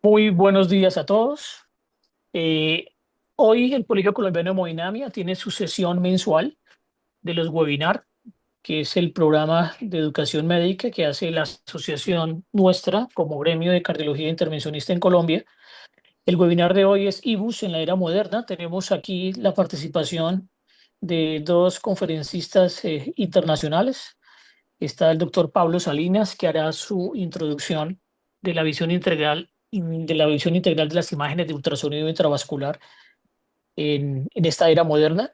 Muy buenos días a todos. Eh, Hoy el Colegio Colombiano de Hemodinamia tiene su sesión mensual de los webinar, que es el programa de educación médica que hace la asociación nuestra como gremio de cardiología intervencionista en Colombia. El webinar de hoy es IBUS en la era moderna. Tenemos aquí la participación de dos conferencistas internacionales. Está el doctor Pablo Salinas, que hará su introducción de la visión integral, de las imágenes de ultrasonido intravascular en esta era moderna.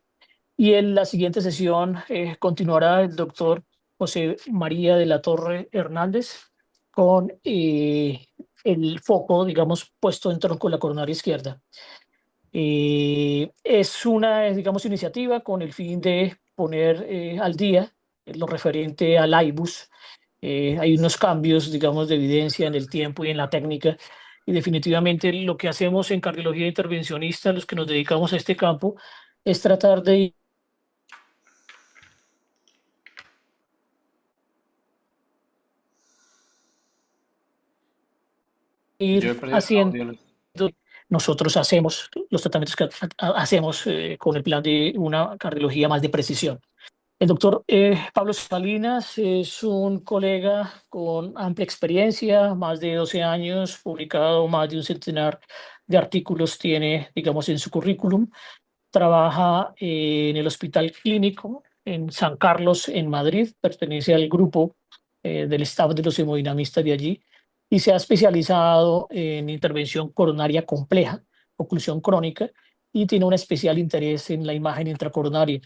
Y en la siguiente sesión continuará el doctor José María de la Torre Hernández con el foco, digamos, puesto en tronco de la coronaria izquierda. Es una, digamos, iniciativa con el fin de poner al día lo referente al IBUS. Hay unos cambios, digamos, de evidencia en el tiempo y en la técnica. Y definitivamente lo que hacemos en cardiología intervencionista, los que nos dedicamos a este campo, es tratar de Yo he ir perdido el haciendo. audio. Nosotros hacemos los tratamientos que hacemos con el plan de una cardiología más de precisión. El doctor Pablo Salinas es un colega con amplia experiencia, más de 12 años, publicado más de un centenar de artículos tiene, digamos, en su currículum. Trabaja en el Hospital Clínico en San Carlos, en Madrid, pertenece al grupo del staff de los hemodinamistas de allí y se ha especializado en intervención coronaria compleja, oclusión crónica, y tiene un especial interés en la imagen intracoronaria.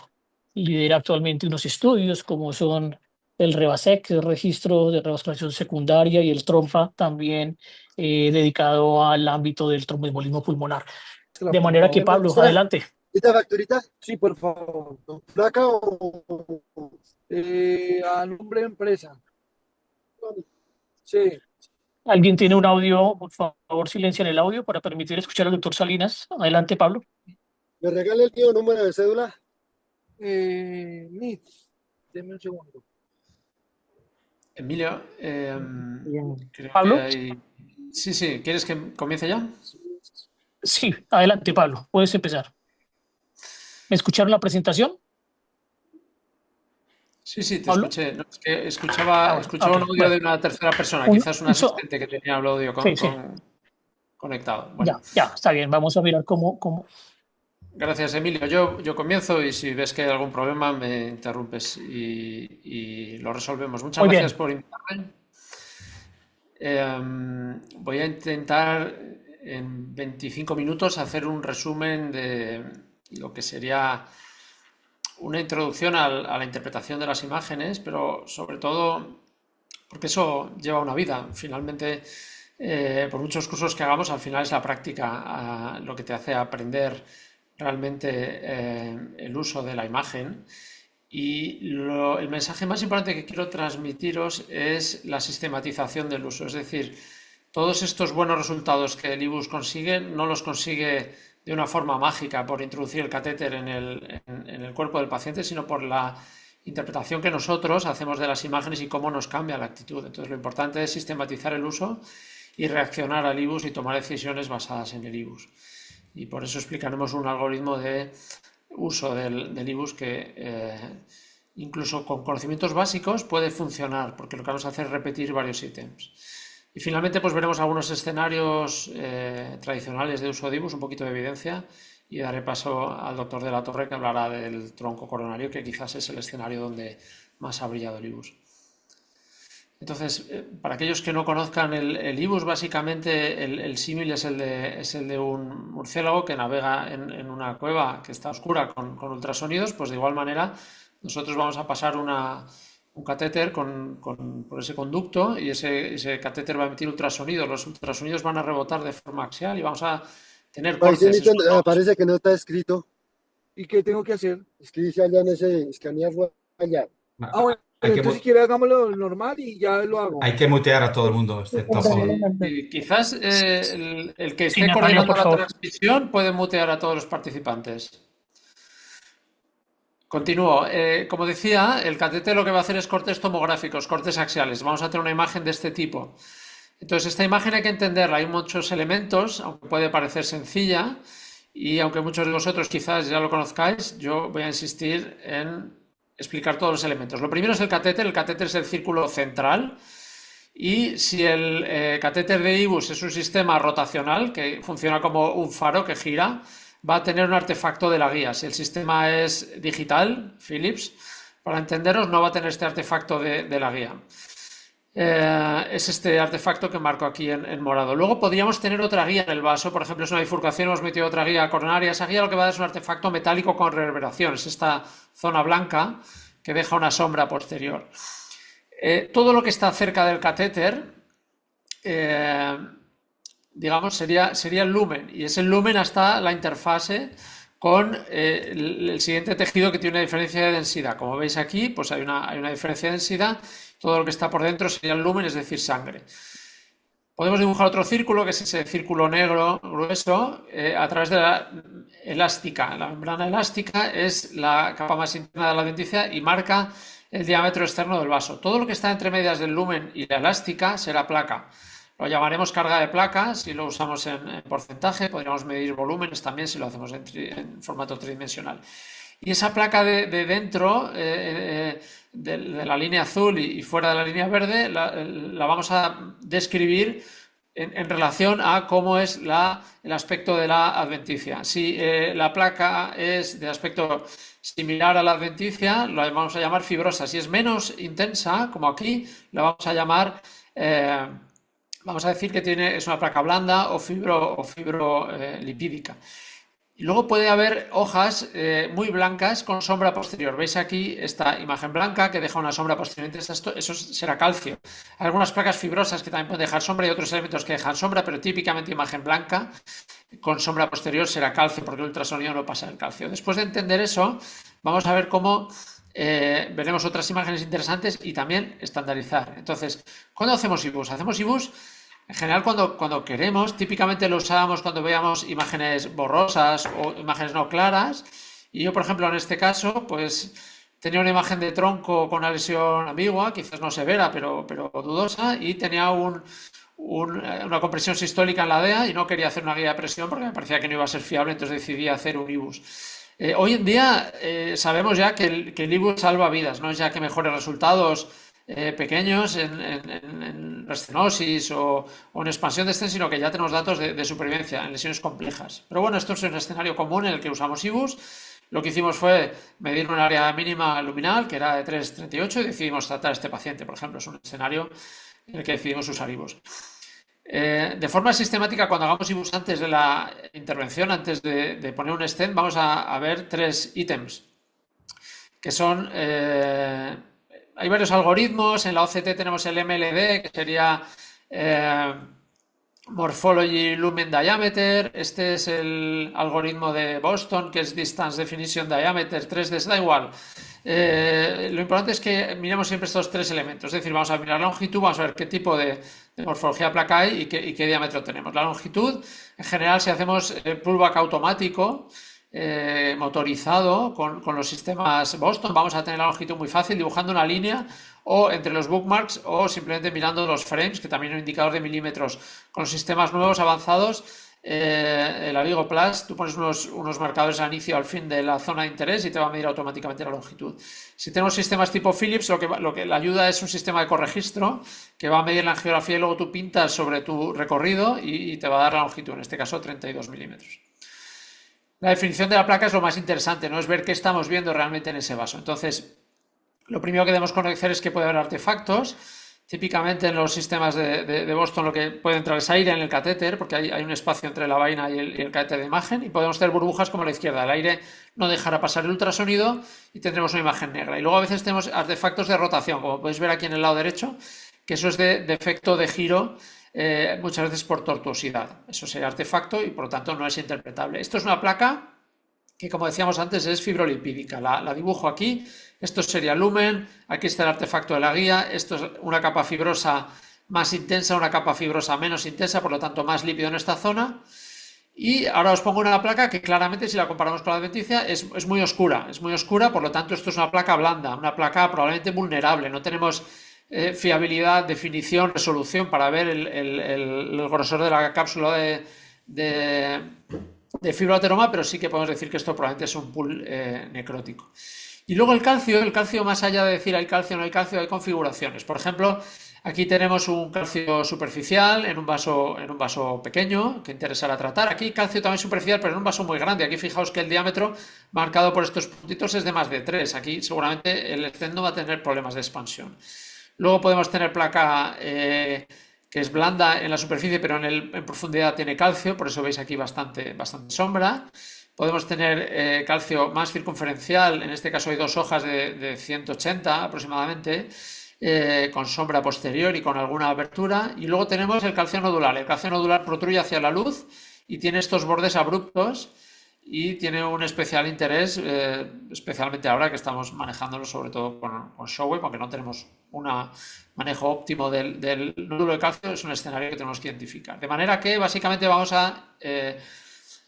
Lidera actualmente unos estudios como son el REVASEC, el registro de revascularización secundaria, y el TROMPA, también dedicado al ámbito del tromboembolismo pulmonar. De Por manera que, favor. Pablo, adelante. ¿Esta facturita? Sí, por favor. ¿Placa o a nombre de empresa? Sí. ¿Alguien tiene un audio? Por favor, silencien el audio para permitir escuchar al doctor Salinas. Adelante, Pablo. ¿Me regala el mío número de cédula? NIT. Deme un segundo. Emilio, Bien. creo que Pablo, hay... Sí, sí, ¿quieres que comience ya? sí, adelante, Pablo. Puedes empezar. ¿Me escucharon la presentación, Sí, sí, te Pablo? escuché. No, es que Ah, bueno, escuchaba ok. un audio Bueno, de una tercera persona, quizás un un asistente que tenía el audio sí, sí. conectado. Bueno, Ya, ya, está bien. Vamos a mirar cómo. gracias, Emilio. Yo comienzo y si ves que hay algún problema me interrumpes y lo resolvemos. Muchas Muy gracias bien. por invitarme. Voy a intentar en 25 minutos hacer un resumen de lo que sería una introducción a la interpretación de las imágenes, pero sobre todo porque eso lleva una vida. Finalmente, por muchos cursos que hagamos, al final es la práctica lo que te hace aprender realmente el uso de la imagen. Y el mensaje más importante que quiero transmitiros es la sistematización del uso. Es decir, todos estos buenos resultados que el IBUS consigue no los consigue de una forma mágica por introducir el catéter en el cuerpo del paciente, sino por la interpretación que nosotros hacemos de las imágenes y cómo nos cambia la actitud. Entonces, lo importante es sistematizar el uso y reaccionar al IBUS y tomar decisiones basadas en el IBUS. Y por eso explicaremos un algoritmo de uso del IBUS que incluso con conocimientos básicos puede funcionar, porque lo que vamos a hacer es repetir varios ítems. Y finalmente pues veremos algunos escenarios tradicionales de uso de IBUS, un poquito de evidencia, y daré paso al doctor de la Torre que hablará del tronco coronario, que quizás es el escenario donde más ha brillado el IBUS. Entonces, para aquellos que no conozcan el IBUS, básicamente el símil es el de un murciélago que navega en una cueva que está oscura con ultrasonidos. Pues de igual manera, nosotros vamos a pasar un catéter por ese conducto y ese catéter va a emitir ultrasonidos. Los ultrasonidos van a rebotar de forma axial y vamos a tener cortes. Parece que no está escrito. ¿Y qué tengo que hacer? Escribirse allá en ese escanearlo allá. Bueno, Hay que, entonces si quiere hagámoslo normal y ya lo hago. hay que mutear a todo el mundo, excepto a Paul. Y quizás el que Sí, esté Natalia, coordinando por la favor. transmisión puede mutear a todos los participantes. Continúo. Como decía, el catéter lo que va a hacer es cortes tomográficos, cortes axiales. Vamos a tener una imagen de este tipo. Entonces, esta imagen hay que entenderla. Hay muchos elementos, aunque puede parecer sencilla, y aunque muchos de vosotros quizás ya lo conozcáis, yo voy a insistir en explicar todos los elementos. Lo primero es el catéter. El catéter es el círculo central. Y si el catéter de IBUS es un sistema rotacional que funciona como un faro que gira, va a tener un artefacto de la guía. Si el sistema es digital, Philips, para entenderos, no va a tener este artefacto de la guía. Es este artefacto que marco aquí en morado. Luego podríamos tener otra guía en el vaso, por ejemplo, es una bifurcación, hemos metido otra guía coronaria. Esa guía lo que va a dar es un artefacto metálico con reverberación, es esta zona blanca que deja una sombra posterior. Todo lo que está cerca del catéter, digamos, sería el lumen, y es el lumen hasta la interfase con el siguiente tejido que tiene una diferencia de densidad. Como veis aquí, pues hay una diferencia de densidad. Todo lo que está por dentro sería el lumen, es decir, sangre. Podemos dibujar otro círculo, que es ese círculo negro grueso, a través de la elástica. La membrana elástica es la capa más interna de la adventicia y marca el diámetro externo del vaso. Todo lo que está entre medias del lumen y la elástica será placa. Lo llamaremos carga de placa si lo usamos en porcentaje. Podríamos medir volúmenes también si lo hacemos en formato tridimensional. Y esa placa de dentro, de la línea azul y fuera de la línea verde, la vamos a describir en relación a cómo es el aspecto de la adventicia. Si la placa es de aspecto similar a la adventicia, la vamos a llamar fibrosa. Si es menos intensa, como aquí, la vamos a llamar, vamos a decir que es una placa blanda o fibro lipídica. Y luego puede haber hojas muy blancas con sombra posterior. Veis aquí esta imagen blanca que deja una sombra posterior. Eso será calcio. Hay algunas placas fibrosas que también pueden dejar sombra y otros elementos que dejan sombra, pero típicamente imagen blanca con sombra posterior será calcio, porque el ultrasonido no pasa el calcio. Después de entender eso, vamos a ver cómo veremos otras imágenes interesantes y también estandarizar. Entonces, ¿cuándo hacemos IBUS? Hacemos IBUS en general cuando queremos. Típicamente lo usábamos cuando veíamos imágenes borrosas o imágenes no claras. Y yo, por ejemplo, en este caso, pues tenía una imagen de tronco con una lesión ambigua, quizás no severa, pero dudosa, y tenía una compresión sistólica en la DEA y no quería hacer una guía de presión porque me parecía que no iba a ser fiable, entonces decidí hacer un IBUS. Hoy en día sabemos ya que el IBUS salva vidas, no es ya que mejore resultados pequeños en restenosis o en expansión de estén, sino que ya tenemos datos de supervivencia en lesiones complejas. Pero bueno, esto es un escenario común en el que usamos IBUS. Lo que hicimos fue medir un área mínima luminal, que era de 3,38, y decidimos tratar a este paciente, por ejemplo. Es un escenario en el que decidimos usar IBUS. De forma sistemática, cuando hagamos IBUS antes de la intervención, antes de poner un stent, vamos a ver 3 ítems, que son... hay varios algoritmos. En la OCT tenemos el MLD, que sería Morphology Lumen Diameter. Este es el algoritmo de Boston, que es Distance Definition Diameter 3D, da igual. Lo importante es que miremos siempre estos 3 elementos, es decir, vamos a mirar la longitud, vamos a ver qué tipo de morfología placa hay y qué diámetro tenemos. La longitud, en general, si hacemos pullback automático, motorizado con los sistemas Boston, vamos a tener la longitud muy fácil dibujando una línea o entre los bookmarks o simplemente mirando los frames, que también es un indicador de milímetros. Con los sistemas nuevos avanzados, el Avigo Plus, tú pones unos marcadores al inicio o al fin de la zona de interés y te va a medir automáticamente la longitud. Si tenemos sistemas tipo Philips, lo que le ayuda es un sistema de corregistro que va a medir la angiografía y luego tú pintas sobre tu recorrido y te va a dar la longitud, en este caso 32 milímetros. La definición de la placa es lo más interesante, ¿no? Es ver qué estamos viendo realmente en ese vaso. Entonces, lo primero que debemos conocer es que puede haber artefactos. Típicamente en los sistemas de Boston lo que puede entrar es aire en el catéter, porque hay un espacio entre la vaina y el catéter de imagen, y podemos tener burbujas como a la izquierda. El aire no dejará pasar el ultrasonido y tendremos una imagen negra. Y luego a veces tenemos artefactos de rotación, como podéis ver aquí en el lado derecho, que eso es de efecto de giro, muchas veces por tortuosidad. Eso sería artefacto y por lo tanto no es interpretable. Esto es una placa que, como decíamos antes, es fibrolipídica. La dibujo aquí. Esto sería lumen, aquí está el artefacto de la guía. Esto es una capa fibrosa más intensa, una capa fibrosa menos intensa, por lo tanto más lípido en esta zona. Y ahora os pongo una placa que claramente, si la comparamos con la adventicia, es muy oscura. Es muy oscura, por lo tanto esto es una placa blanda, una placa probablemente vulnerable. No tenemos fiabilidad, definición, resolución para ver el grosor de la cápsula de, de fibroateroma, pero sí que podemos decir que esto probablemente es un pool necrótico. Y luego el calcio, más allá de decir hay calcio o no hay calcio, hay configuraciones. Por ejemplo, aquí tenemos un calcio superficial en un vaso pequeño que interesará tratar. Aquí calcio también superficial, pero en un vaso muy grande. Aquí fijaos que el diámetro marcado por estos puntitos es de más de 3. Aquí seguramente el stent no va a tener problemas de expansión. Luego podemos tener placa que es blanda en la superficie, pero en profundidad tiene calcio, por eso veis aquí bastante sombra. Podemos tener calcio más circunferencial, en este caso hay dos hojas de 180 aproximadamente, con sombra posterior y con alguna abertura. Y luego tenemos el calcio nodular. El calcio nodular protruye hacia la luz y tiene estos bordes abruptos y tiene un especial interés, especialmente ahora que estamos manejándolo sobre todo con Shockwave, porque no tenemos un manejo óptimo del nódulo de calcio, es un escenario que tenemos que identificar. De manera que básicamente vamos a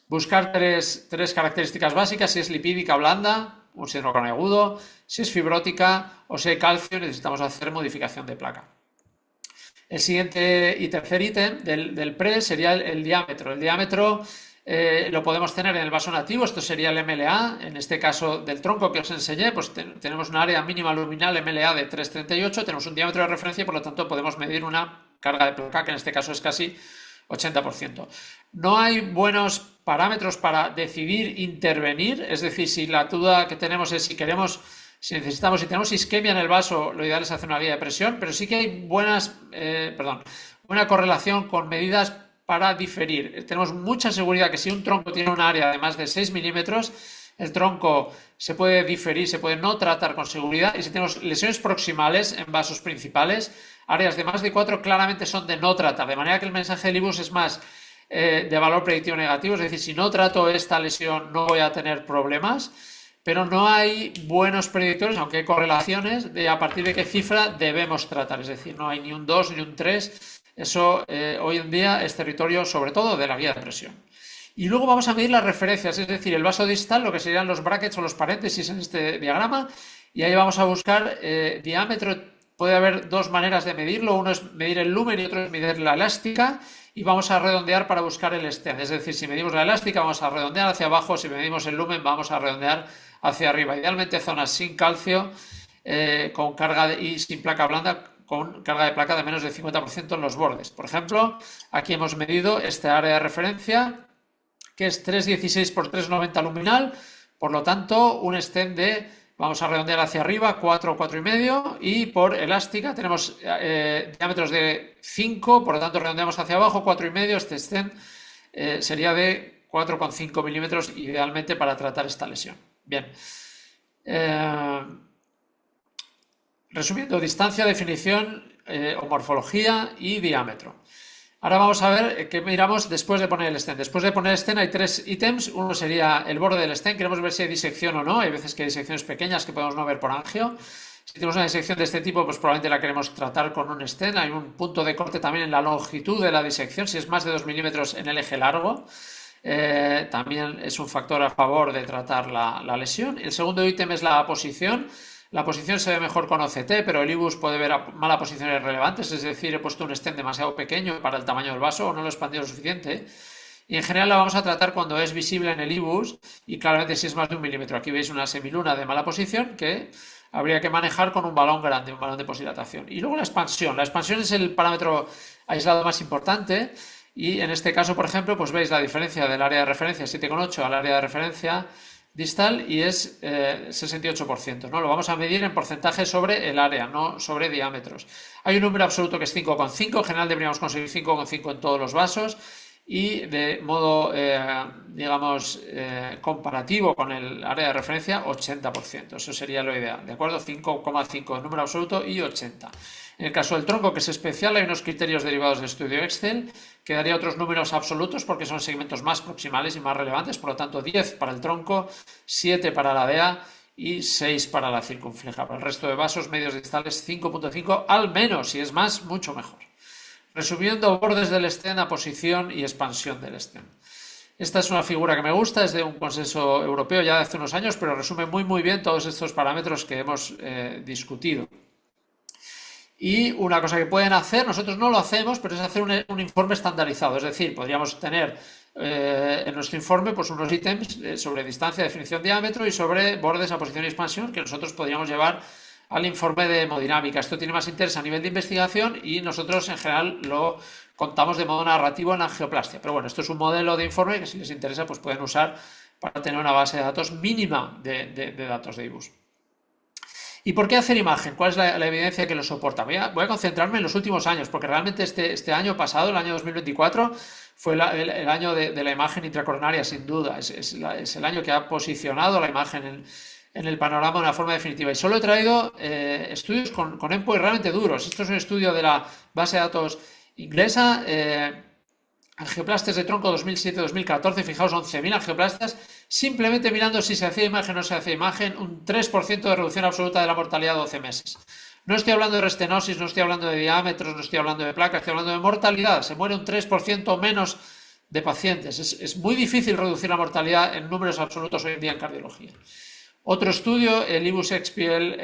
buscar tres características básicas: si es lipídica o blanda, un síndrome coronario agudo; si es fibrótica o si hay calcio, necesitamos hacer modificación de placa. El siguiente y tercer ítem del PRE sería el diámetro. El diámetro lo podemos tener en el vaso nativo, esto sería el MLA, en este caso del tronco que os enseñé, pues tenemos una área mínima luminal MLA de 3,38, tenemos un diámetro de referencia y por lo tanto podemos medir una carga de placa que en este caso es casi 80%. No hay buenos parámetros para decidir intervenir, es decir, si la duda que tenemos es si tenemos isquemia en el vaso, lo ideal es hacer una guía de presión, pero sí que hay buena correlación con medidas para diferir. Tenemos mucha seguridad que si un tronco tiene un área de más de 6 milímetros, el tronco se puede diferir, se puede no tratar con seguridad, y si tenemos lesiones proximales en vasos principales, áreas de más de 4 claramente son de no tratar, de manera que el mensaje del IBUS es más de valor predictivo negativo, es decir, si no trato esta lesión no voy a tener problemas, pero no hay buenos predictores, aunque hay correlaciones de a partir de qué cifra debemos tratar, es decir, no hay ni un 2 ni un 3, eso hoy en día es territorio sobre todo de la guía de presión. Y luego vamos a medir las referencias, es decir, el vaso distal, lo que serían los brackets o los paréntesis en este diagrama, y ahí vamos a buscar diámetro. Puede haber dos maneras de medirlo, uno es medir el lumen y otro es medir la elástica, y vamos a redondear para buscar el stent, es decir, si medimos la elástica vamos a redondear hacia abajo, si medimos el lumen vamos a redondear hacia arriba, idealmente zonas sin calcio con carga y sin placa blanda, con carga de placa de menos del 50% en los bordes. Por ejemplo, aquí hemos medido esta área de referencia, que es 3,16 por 3,90 luminal, por lo tanto un stent de, vamos a redondear hacia arriba, 4, 4,5, y por elástica tenemos diámetros de 5, por lo tanto redondeamos hacia abajo, 4,5, este stent sería de 4,5 milímetros idealmente para tratar esta lesión. Bien. Resumiendo, distancia, definición o morfología y diámetro. Ahora vamos a ver qué miramos después de poner el stent. Después de poner el stent hay tres ítems. Uno sería el borde del stent. Queremos ver si hay disección o no. Hay veces que hay disecciones pequeñas que podemos no ver por angio. Si tenemos una disección de este tipo, pues probablemente la queremos tratar con un stent. Hay un punto de corte también en la longitud de la disección. Si es más de 2 milímetros en el eje largo, también es un factor a favor de tratar la lesión. El segundo ítem es la posición. La posición se ve mejor con OCT, pero el IBUS puede ver malas posiciones relevantes, es decir, he puesto un stent demasiado pequeño para el tamaño del vaso o no lo he expandido lo suficiente. Y en general la vamos a tratar cuando es visible en el IBUS y claramente si es más de 1 milímetro. Aquí veis una semiluna de mala posición que habría que manejar con un balón grande, un balón de posdilatación. Y luego la expansión. La expansión es el parámetro aislado más importante y en este caso, por ejemplo, pues veis la diferencia del área de referencia 7,8 al área de referencia distal y es 68%, ¿no? Lo vamos a medir en porcentaje sobre el área, no sobre diámetros. Hay un número absoluto que es 5,5, en general deberíamos conseguir 5,5 en todos los vasos y de modo, comparativo con el área de referencia, 80%. Eso sería lo ideal, ¿de acuerdo? 5,5 en número absoluto y 80. En el caso del tronco, que es especial, hay unos criterios derivados del estudio Excel, que daría otros números absolutos porque son segmentos más proximales y más relevantes, por lo tanto 10 para el tronco, 7 para la DEA y 6 para la circunfleja. Para el resto de vasos medios distales 5,5 al menos, si es más, mucho mejor. Resumiendo, bordes del stent a posición y expansión del stent. Esta es una figura que me gusta, es de un consenso europeo ya de hace unos años, pero resume muy bien todos estos parámetros que hemos discutido. Y una cosa que pueden hacer, nosotros no lo hacemos, pero es hacer un informe estandarizado. Es decir, podríamos tener en nuestro informe pues unos ítems sobre distancia, definición, diámetro y sobre bordes a posición y expansión que nosotros podríamos llevar al informe de hemodinámica. Esto tiene más interés a nivel de investigación y nosotros en general lo contamos de modo narrativo en angioplastia. Pero bueno, esto es un modelo de informe que si les interesa pues pueden usar para tener una base de datos mínima de datos de IBUS. ¿Y por qué hacer imagen? ¿Cuál es la evidencia que lo soporta? Voy a concentrarme en los últimos años, porque realmente este año pasado, el año 2024, fue el año de la imagen intracoronaria, sin duda. Es el año que ha posicionado la imagen en el panorama de una forma definitiva. Y solo he traído estudios con endpoints realmente duros. Esto es un estudio de la base de datos inglesa, angioplastias de tronco 2007-2014, fijaos, 11.000 angioplastias, simplemente mirando si se hacía imagen o no se hacía imagen, un 3% de reducción absoluta de la mortalidad a 12 meses. No estoy hablando de restenosis, no estoy hablando de diámetros, no estoy hablando de placas, estoy hablando de mortalidad. Se muere un 3% menos de pacientes. Es muy difícil reducir la mortalidad en números absolutos hoy en día en cardiología. Otro estudio, el IBUS XPL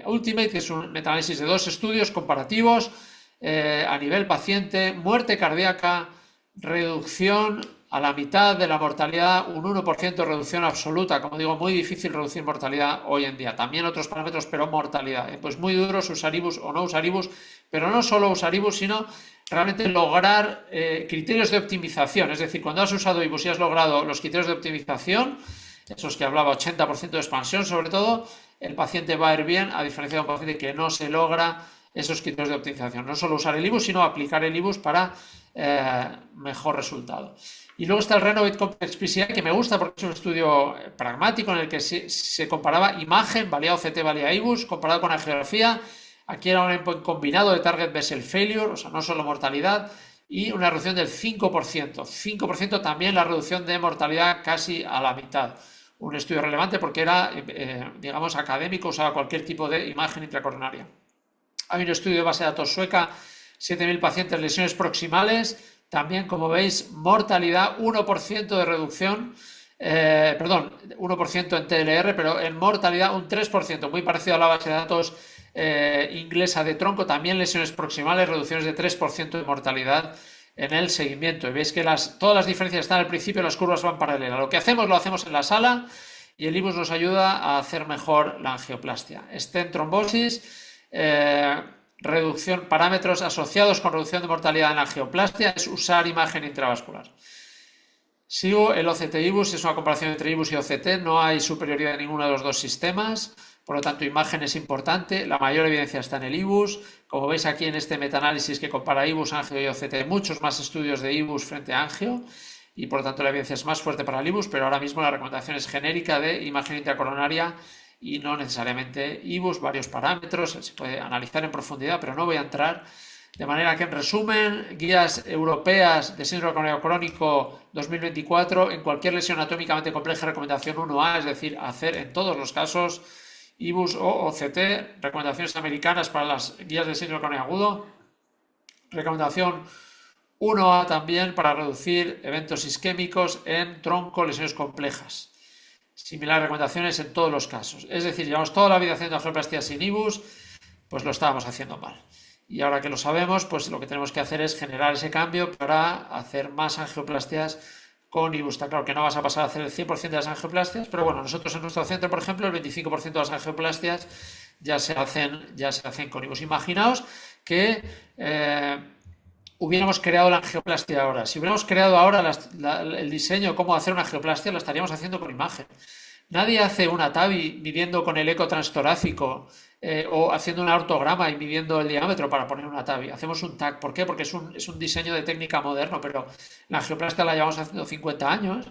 Ultimate, que es un metaanálisis de 2 estudios comparativos a nivel paciente, muerte cardíaca, reducción a la mitad de la mortalidad, un 1% de reducción absoluta. Como digo, muy difícil reducir mortalidad hoy en día. También otros parámetros, pero mortalidad. Pues muy duros usar IBUS o no usar IBUS, pero no solo usar IBUS, sino realmente lograr criterios de optimización. Es decir, cuando has usado IBUS y has logrado los criterios de optimización, esos que hablaba, 80% de expansión sobre todo, el paciente va a ir bien, a diferencia de un paciente que no se logra esos criterios de optimización. No solo usar el IBUS, sino aplicar el IBUS para mejor resultado. Y luego está el Renovate Complex PCI, que me gusta porque es un estudio pragmático en el que se comparaba imagen, valía OCT, valía IBUS, comparado con angiografía. Aquí era un endpoint combinado de target vessel failure, o sea, no solo mortalidad, y una reducción del 5%. 5% también la reducción de mortalidad casi a la mitad. Un estudio relevante porque era, digamos, académico, usaba cualquier tipo de imagen intracoronaria. Hay un estudio de base de datos sueca, 7.000 pacientes, lesiones proximales, también, como veis, mortalidad, 1% de reducción, 1% en TLR, pero en mortalidad un 3%, muy parecido a la base de datos inglesa de tronco, también lesiones proximales, reducciones de 3% de mortalidad en el seguimiento. Y veis que todas las diferencias están al principio, las curvas van paralelas. Lo que hacemos, lo hacemos en la sala y el IBUS nos ayuda a hacer mejor la angioplastia. Stent trombosis, reducción, parámetros asociados con reducción de mortalidad en angioplastia es usar imagen intravascular. Sigo el OCT-IBUS, es una comparación entre IBUS y OCT, no hay superioridad de ninguno de los dos sistemas, por lo tanto imagen es importante, la mayor evidencia está en el IBUS, como veis aquí en este metaanálisis que compara IBUS, angio y OCT, hay muchos más estudios de IBUS frente a angio y por lo tanto la evidencia es más fuerte para el IBUS, pero ahora mismo la recomendación es genérica de imagen intracoronaria y no necesariamente IBUS, varios parámetros, se puede analizar en profundidad, pero no voy a entrar. De manera que, en resumen, guías europeas de síndrome coronario crónico 2024, en cualquier lesión anatómicamente compleja, recomendación 1A, es decir, hacer en todos los casos IBUS o OCT, recomendaciones americanas para las guías de síndrome coronario agudo, recomendación 1A también para reducir eventos isquémicos en tronco, lesiones complejas. Similares recomendaciones en todos los casos. Es decir, llevamos toda la vida haciendo angioplastia sin IBUS, pues lo estábamos haciendo mal. Y ahora que lo sabemos, pues lo que tenemos que hacer es generar ese cambio para hacer más angioplastias con IBUS. Está claro que no vas a pasar a hacer el 100% de las angioplastias, pero bueno, nosotros en nuestro centro, por ejemplo, el 25% de las angioplastias ya se hacen con IBUS. Imaginaos que hubiéramos creado la angioplastia ahora. Si hubiéramos creado ahora el diseño, cómo hacer una angioplastia, la estaríamos haciendo con imagen. Nadie hace una TAVI midiendo con el eco transtorácico o haciendo un ortograma y midiendo el diámetro para poner una TAVI. Hacemos un TAC. ¿Por qué? Porque es un diseño de técnica moderno, pero la angioplastia la llevamos haciendo 50 años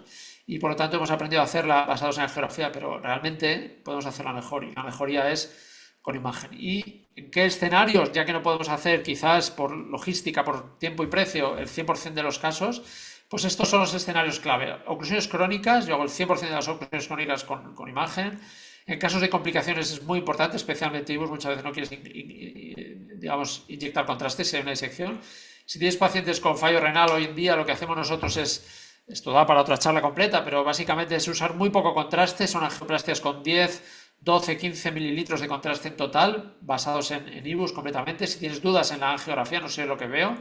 y por lo tanto hemos aprendido a hacerla basados en angiografía, pero realmente podemos hacerla mejor y la mejoría es con imagen. ¿Y en qué escenarios? Ya que no podemos hacer quizás por logística, por tiempo y precio el 100% de los casos, pues estos son los escenarios clave. Oclusiones crónicas, yo hago el 100% de las oclusiones crónicas con imagen. En casos de complicaciones es muy importante, especialmente IBUS, muchas veces no quieres digamos, inyectar contraste si hay una disección. Si tienes pacientes con fallo renal hoy en día, lo que hacemos nosotros es Esto da para otra charla completa, pero básicamente es usar muy poco contraste, son angioplastias con 10, 12, 15 mililitros de contraste en total, basados en IBUS completamente. Si tienes dudas en la angiografía, no sé lo que veo.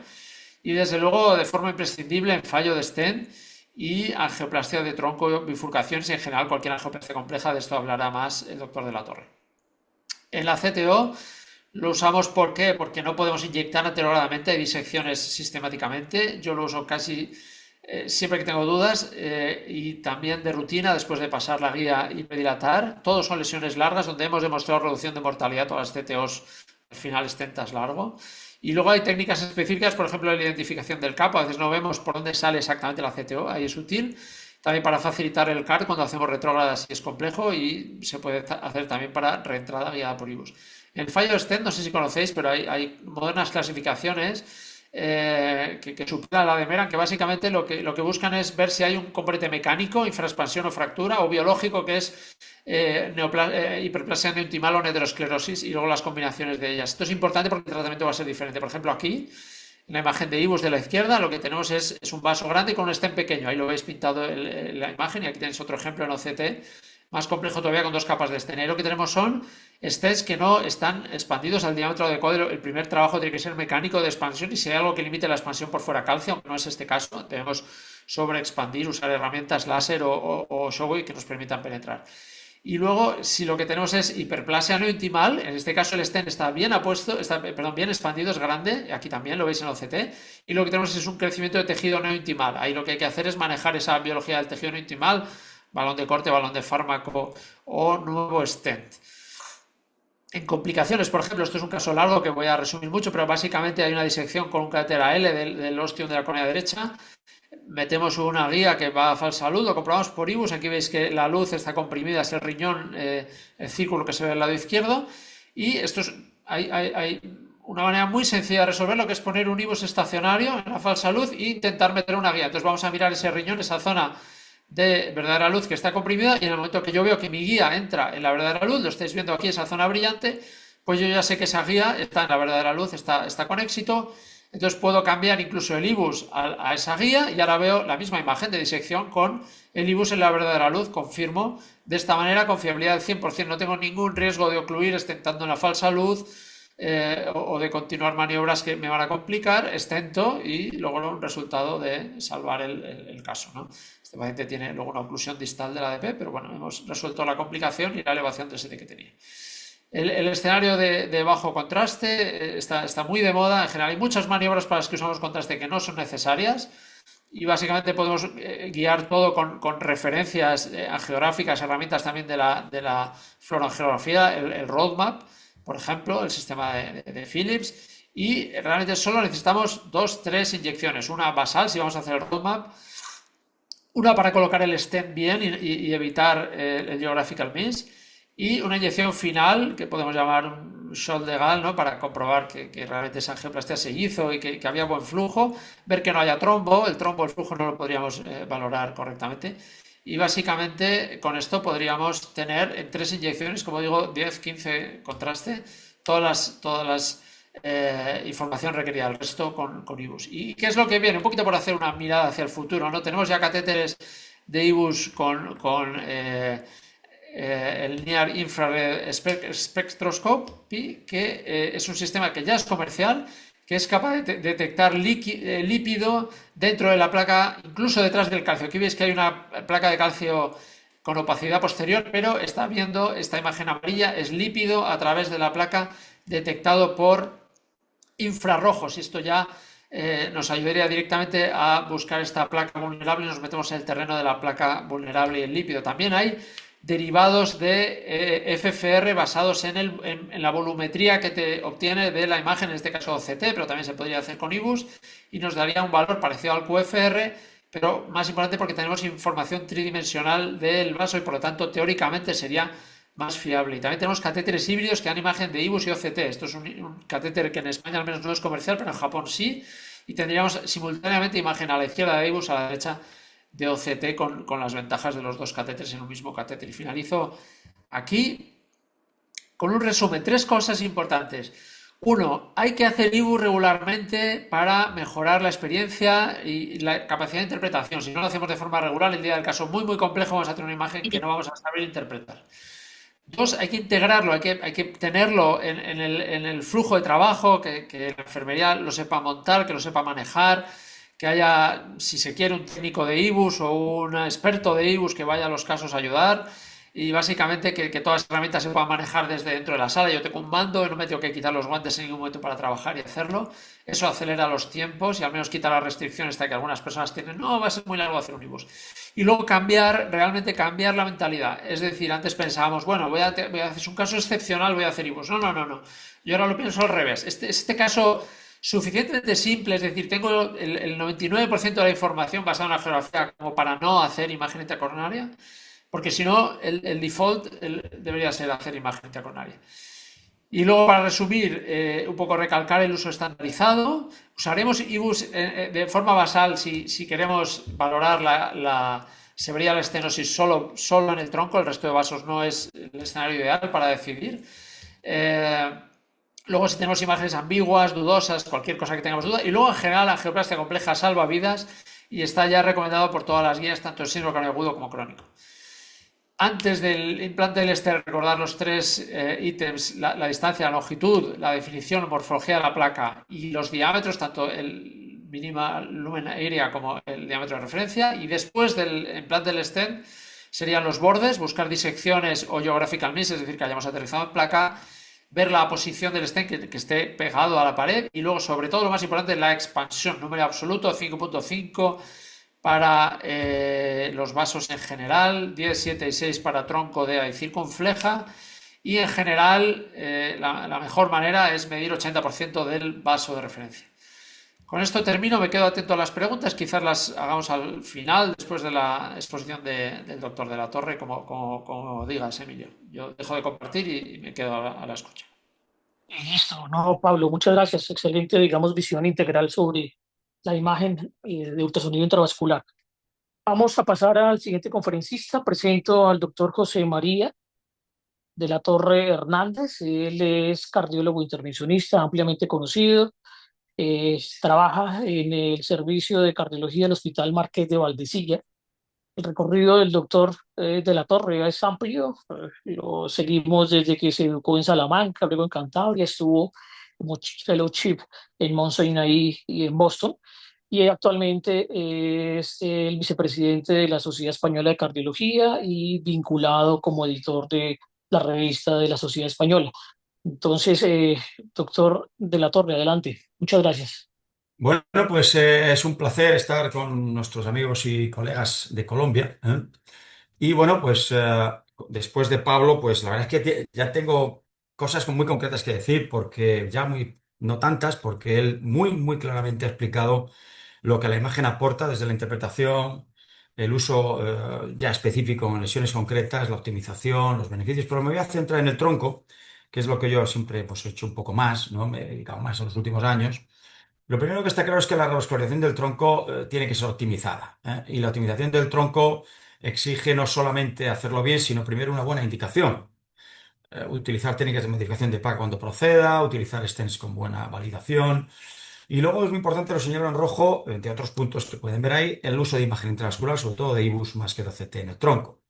Y desde luego, de forma imprescindible, en fallo de stent y angioplastia de tronco, bifurcaciones y en general cualquier angioplastia compleja, de esto hablará más el doctor de la Torre. En la CTO lo usamos ¿por qué? Porque no podemos inyectar anterogradamente, hay disecciones sistemáticamente. Yo lo uso casi siempre que tengo dudas y también de rutina después de pasar la guía hiperdilatar. Todos son lesiones largas donde hemos demostrado reducción de mortalidad, todas las CTOs al final stentas largo. Y luego hay técnicas específicas, por ejemplo, la identificación del capo. A veces no vemos por dónde sale exactamente la CTO, ahí es útil. También para facilitar el CAR cuando hacemos retrógradas si es complejo y se puede hacer también para reentrada guiada por IBUS. En fallo de stent, no sé si conocéis, pero hay modernas clasificaciones que superan la de Meran, que básicamente lo que buscan es ver si hay un componente mecánico, infraexpansión o fractura, o biológico, que es hiperplasia neointimal o neurosclerosis, y luego las combinaciones de ellas. Esto es importante porque el tratamiento va a ser diferente. Por ejemplo, aquí, en la imagen de IBUS de la izquierda, lo que tenemos es un vaso grande con un stent pequeño. Ahí lo veis pintado en la imagen, y aquí tenéis otro ejemplo en OCT, más complejo todavía con 2 capas de stent. Lo que tenemos son stents que no están expandidos al diámetro adecuado. El primer trabajo tiene que ser mecánico de expansión, y si hay algo que limite la expansión por fuera calcio, aunque no es este caso, debemos sobreexpandir, usar herramientas láser o Shockwave que nos permitan penetrar. Y luego, si lo que tenemos es hiperplasia no intimal, en este caso el stent está bien bien expandido, es grande, aquí también lo veis en el OCT, y lo que tenemos es un crecimiento de tejido no intimal. Ahí lo que hay que hacer es manejar esa biología del tejido no intimal, balón de corte, balón de fármaco o nuevo stent. En complicaciones, por ejemplo, esto es un caso largo que voy a resumir mucho, pero básicamente hay una disección con un catéter AL del ostium de la córnea derecha. Metemos una guía que va a falsa luz, lo comprobamos por IBUS. Aquí veis que la luz está comprimida, es el riñón, el círculo que se ve al lado izquierdo. Y hay una manera muy sencilla de resolverlo, que es poner un IBUS estacionario en la falsa luz e intentar meter una guía. Entonces vamos a mirar ese riñón, esa zona de verdadera luz que está comprimida, y en el momento que yo veo que mi guía entra en la verdadera luz, lo estáis viendo aquí, esa zona brillante, pues yo ya sé que esa guía está en la verdadera luz, está con éxito. Entonces puedo cambiar incluso el IBUS a esa guía, y ahora veo la misma imagen de disección con el IBUS en la verdadera luz. Confirmo de esta manera, confiabilidad del 100%, no tengo ningún riesgo de ocluir estentando en la falsa luz o de continuar maniobras que me van a complicar, estento y logro un resultado de salvar el caso, ¿no? Este paciente tiene luego una oclusión distal del ADP, pero bueno, hemos resuelto la complicación y la elevación del ST que tenía. El escenario de bajo contraste está muy de moda. En general hay muchas maniobras para las que usamos contraste que no son necesarias, y básicamente podemos guiar todo con referencias angiográficas, herramientas también de la fluoroangiografía, el roadmap, por ejemplo, el sistema de Philips, y realmente solo necesitamos 2-3 inyecciones, una basal si vamos a hacer el roadmap, una para colocar el stent bien y evitar el geographical miss, y una inyección final que podemos llamar un shot de Gall, ¿no? Para comprobar que realmente esa angioplastia se hizo y que había buen flujo, ver que no haya trombo. El flujo no lo podríamos valorar correctamente. Y básicamente con esto podríamos tener en 3 inyecciones, como digo, 10-15 contraste, todas las información requerida, el resto con IBUS. ¿Y qué es lo que viene? Un poquito por hacer una mirada hacia el futuro, ¿no? Tenemos ya catéteres de IBUS con el Near Infrared Spectroscopy, que es un sistema que ya es comercial, que es capaz de detectar lípido dentro de la placa, incluso detrás del calcio. Aquí veis que hay una placa de calcio con opacidad posterior, pero está viendo esta imagen amarilla, es lípido a través de la placa detectado por infrarrojos, y esto ya nos ayudaría directamente a buscar esta placa vulnerable, y nos metemos en el terreno de la placa vulnerable y el lípido. También hay derivados de FFR basados en la volumetría que te obtiene de la imagen, en este caso OCT, pero también se podría hacer con IBUS, y nos daría un valor parecido al QFR, pero más importante porque tenemos información tridimensional del vaso y por lo tanto teóricamente sería más fiable. Y también tenemos catéteres híbridos que dan imagen de IBUS y OCT. Esto es un catéter que en España al menos no es comercial, pero en Japón sí, y tendríamos simultáneamente imagen a la izquierda de IBUS, a la derecha de OCT, con las ventajas de los 2 catéteres en un mismo catéter. Y finalizo aquí con un resumen. 3 cosas importantes. Uno, hay que hacer IBU regularmente para mejorar la experiencia y la capacidad de interpretación. Si no lo hacemos de forma regular, el día del caso muy complejo vamos a tener una imagen que no vamos a saber interpretar. Dos, hay que integrarlo, hay que tenerlo en el flujo de trabajo, que la enfermería lo sepa montar, que lo sepa manejar, que haya, si se quiere, un técnico de IBUS o un experto de IBUS que vaya a los casos a ayudar. Y básicamente que todas las herramientas se puedan manejar desde dentro de la sala. Yo tengo un mando y no me tengo que quitar los guantes en ningún momento para trabajar y hacerlo. Eso acelera los tiempos y al menos quita la restricción esta que algunas personas tienen. No, va a ser muy largo hacer un IBUS. Y luego cambiar, realmente cambiar la mentalidad. Es decir, antes pensábamos, bueno, voy a hacer un caso excepcional, voy a hacer IBUS. No, no, no, no. Yo ahora lo pienso al revés. Este caso suficientemente simple, es decir, tengo el 99% de la información basada en la geografía como para no hacer imagen intracoronaria, porque si no, el default debería ser hacer imagen intracoronaria. Y luego, para resumir, un poco recalcar el uso estandarizado. Usaremos IBUS de forma basal si queremos valorar la severidad de la estenosis solo en el tronco, el resto de vasos no es el escenario ideal para decidir. Eh, Luego, si tenemos imágenes ambiguas, dudosas, cualquier cosa que tengamos duda. Y luego, en general, la angioplastia compleja salva vidas y está ya recomendado por todas las guías, tanto en síndrome cardíaco agudo como crónico. Antes del implante del Ester, recordar los tres ítems: la distancia, la longitud, la definición, morfología de la placa y los diámetros, tanto el mínima lumen area como el diámetro de referencia. Y después del implante del stent serían los bordes, buscar disecciones o geographical miss, es decir, que hayamos aterrizado en placa, ver la posición del stent que esté pegado a la pared y luego, sobre todo, lo más importante, la expansión, número absoluto 5.5 para los vasos en general, 10, 7 y 6 para tronco, DEA y circunfleja. Y en general, la mejor manera es medir 80% del vaso de referencia. Con esto termino, me quedo atento a las preguntas, quizás las hagamos al final, después de la exposición del doctor de la Torre, como digas, Emilio. Yo dejo de compartir y me quedo a la escucha. Listo, no, Pablo, muchas gracias. Excelente, digamos, visión integral sobre la imagen de ultrasonido intravascular. Vamos a pasar al siguiente conferencista. Presento al doctor José María de la Torre Hernández. Él es cardiólogo intervencionista ampliamente conocido. Trabaja en el servicio de cardiología del Hospital Marqués de Valdecilla. El recorrido del doctor de la Torre es amplio. Lo seguimos desde que se educó en Salamanca, luego en Cantabria, estuvo como fellowship en Mount Sinai y en Boston. Y actualmente es el vicepresidente de la Sociedad Española de Cardiología y vinculado como editor de la revista de la Sociedad Española. Entonces, doctor de la Torre, adelante. Muchas gracias. Bueno, pues es un placer estar con nuestros amigos y colegas de Colombia, ¿eh? Y bueno, pues después de Pablo, pues la verdad es que ya tengo cosas muy concretas que decir, porque ya muy, no tantas, porque él muy claramente ha explicado lo que la imagen aporta desde la interpretación, el uso ya específico en lesiones concretas, la optimización, los beneficios, pero me voy a centrar en el tronco, que es lo que yo siempre pues, he hecho un poco más, ¿no? Me he dedicado más en los últimos años. Lo primero que está claro es que la revascularización del tronco tiene que ser optimizada, ¿eh? Y la optimización del tronco exige no solamente hacerlo bien, sino primero una buena indicación. Utilizar técnicas de modificación de PAC cuando proceda, utilizar stents con buena validación. Y luego es muy importante, lo señalo en rojo, entre otros puntos que pueden ver ahí, el uso de imagen intravascular, sobre todo de IBUS más que de OCT en el tronco.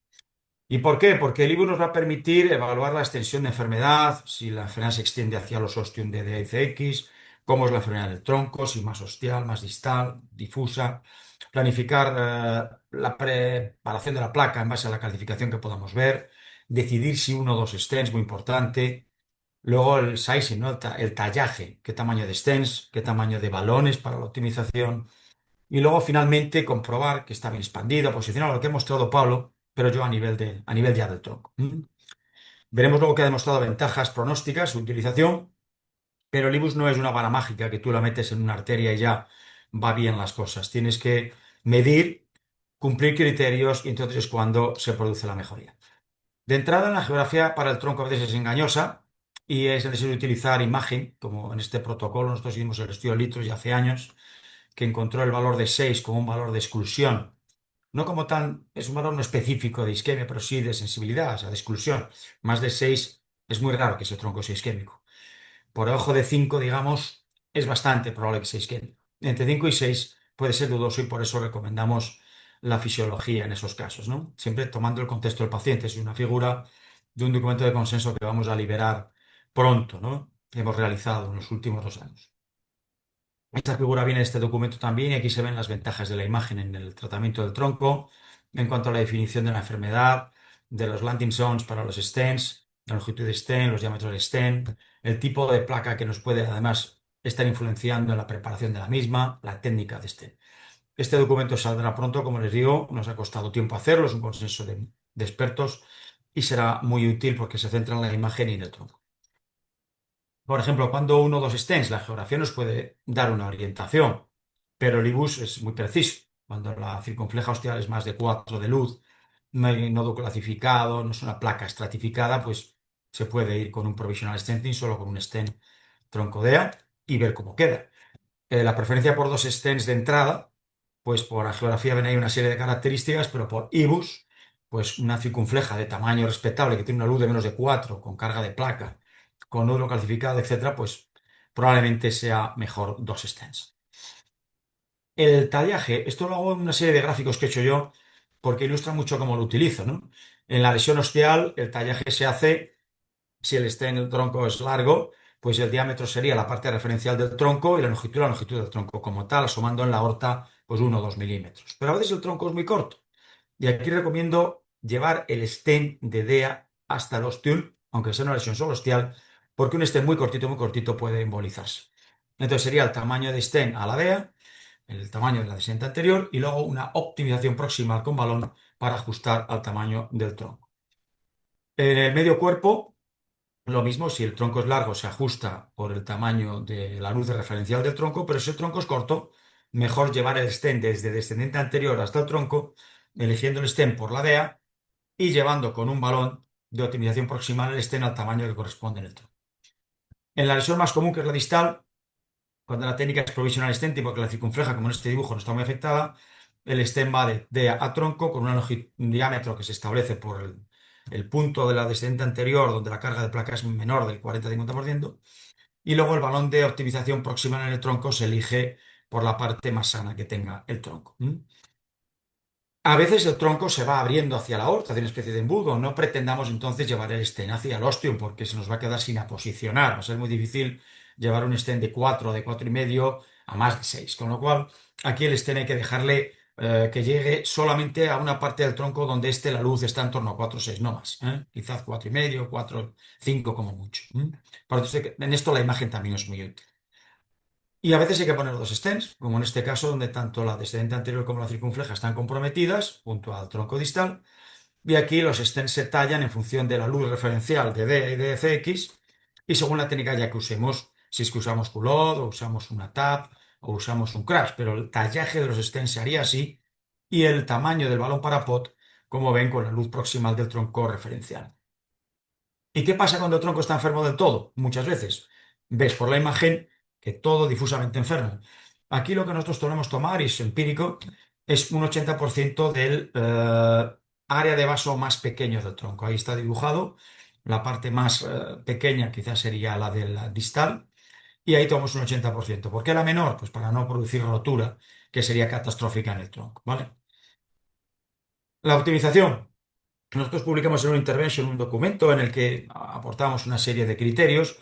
¿Y por qué? Porque el IBU nos va a permitir evaluar la extensión de enfermedad, si la enfermedad se extiende hacia los ostium de DAICX, cómo es la enfermedad del tronco, si más ostial, más distal, difusa, planificar la preparación de la placa en base a la calcificación que podamos ver, decidir si uno o dos stents, muy importante. Luego el sizing, ¿no? El tallaje, qué tamaño de stents, qué tamaño de balones para la optimización. Y luego finalmente comprobar que está bien expandido, posicionado, lo que ha mostrado Pablo, pero yo a nivel ya del tronco. Veremos luego que ha demostrado ventajas pronósticas, su utilización, pero el IBUS no es una vara mágica que tú la metes en una arteria y ya va bien las cosas. Tienes que medir, cumplir criterios y entonces es cuando se produce la mejoría. De entrada, en la geografía para el tronco a veces es engañosa y es necesario utilizar imagen, como en este protocolo nosotros hicimos el estudio de litros ya hace años, que encontró el valor de 6 como un valor de exclusión. No como tan, es un valor no específico de isquemia, pero sí de sensibilidad, o sea, de exclusión. Más de 6 es muy raro que ese tronco sea isquémico. por debajo de 5, digamos, es bastante probable que se isquemia. Entre 5 y 6 puede ser dudoso y por eso recomendamos la fisiología en esos casos, ¿no? Siempre tomando el contexto del paciente. Es una figura de un documento de consenso que vamos a liberar pronto, ¿no? Que hemos realizado en los últimos 2 años. Esta figura viene de este documento también y aquí se ven las ventajas de la imagen en el tratamiento del tronco en cuanto a la definición de la enfermedad, de los landing zones para los stents, la longitud de stent, los diámetros de stent, el tipo de placa que nos puede además estar influenciando en la preparación de la misma, la técnica de stent. Este documento saldrá pronto, como les digo, nos ha costado tiempo hacerlo, es un consenso de expertos y será muy útil porque se centra en la imagen y en el tronco. Por ejemplo, cuando uno o dos stents, la geografía nos puede dar una orientación, pero el IBUS es muy preciso. Cuando la circunfleja ostial es más de 4 de luz, no hay nodo clasificado, no es una placa estratificada, pues se puede ir con un provisional stenting, solo con un stent tronco DEA y ver cómo queda. La preferencia por dos stents de entrada, pues por la geografía ven ahí una serie de características, pero por IBUS, pues una circunfleja de tamaño respetable que tiene una luz de menos de 4 con carga de placa, con nódulo calcificado, etcétera, pues probablemente sea mejor dos stents. El tallaje, esto lo hago en una serie de gráficos que he hecho yo porque ilustra mucho cómo lo utilizo, ¿no? En la lesión ostial, el tallaje se hace si el stent del tronco es largo, pues el diámetro sería la parte referencial del tronco y la longitud del tronco como tal, asomando en la aorta pues 1 o 2 milímetros. Pero a veces el tronco es muy corto. Y aquí recomiendo llevar el stent de DEA hasta el ostium, aunque sea una lesión solo ostial, porque un stent muy cortito puede embolizarse. Entonces sería el tamaño de stent a la DEA, el tamaño de la de stent anterior y luego una optimización proximal con balón para ajustar al tamaño del tronco. En el medio cuerpo, lo mismo, si el tronco es largo, se ajusta por el tamaño de la luz de referencial del tronco, pero si el tronco es corto, mejor llevar el stent desde descendente anterior hasta el tronco, eligiendo el stent por la DEA y llevando con un balón de optimización proximal el stent al tamaño que corresponde en el tronco. En la lesión más común, que es la distal, cuando la técnica es provisional stenting, porque la circunfleja, como en este dibujo, no está muy afectada, el stent va de DEA a tronco con un diámetro que se establece por el punto de la descendente anterior, donde la carga de placa es menor del 40-50%, y luego el balón de optimización proximal en el tronco se elige por la parte más sana que tenga el tronco. A veces el tronco se va abriendo hacia la aorta, hace una especie de embudo. No pretendamos entonces llevar el stent hacia el ostium porque se nos va a quedar sin aposicionar. Va a ser muy difícil llevar un stent de 4, de 4,5 a más de 6. Con lo cual, aquí el stent hay que dejarle que llegue solamente a una parte del tronco donde la luz está en torno a 4 o 6, no más. Quizás 4,5, 4, 5 como mucho. Por eso en esto la imagen también es muy útil. Y a veces hay que poner dos stents, como en este caso, donde tanto la descendente anterior como la circunfleja están comprometidas junto al tronco distal. Y aquí los stents se tallan en función de la luz referencial de D y de CX y según la técnica ya que usemos, si es que usamos culot o usamos una TAP o usamos un crash, pero el tallaje de los stents se haría así y el tamaño del balón para pot, como ven, con la luz proximal del tronco referencial. ¿Y qué pasa cuando el tronco está enfermo del todo? Muchas veces ves por la imagen que todo difusamente enfermo. Aquí lo que nosotros solemos tomar, y es empírico, es un 80% del área de vaso más pequeño del tronco. Ahí está dibujado. La parte más pequeña quizás sería la del distal. Y ahí tomamos un 80%. ¿Por qué la menor? Pues para no producir rotura, que sería catastrófica en el tronco, ¿vale? La optimización. Nosotros publicamos en un intervention un documento en el que aportamos una serie de criterios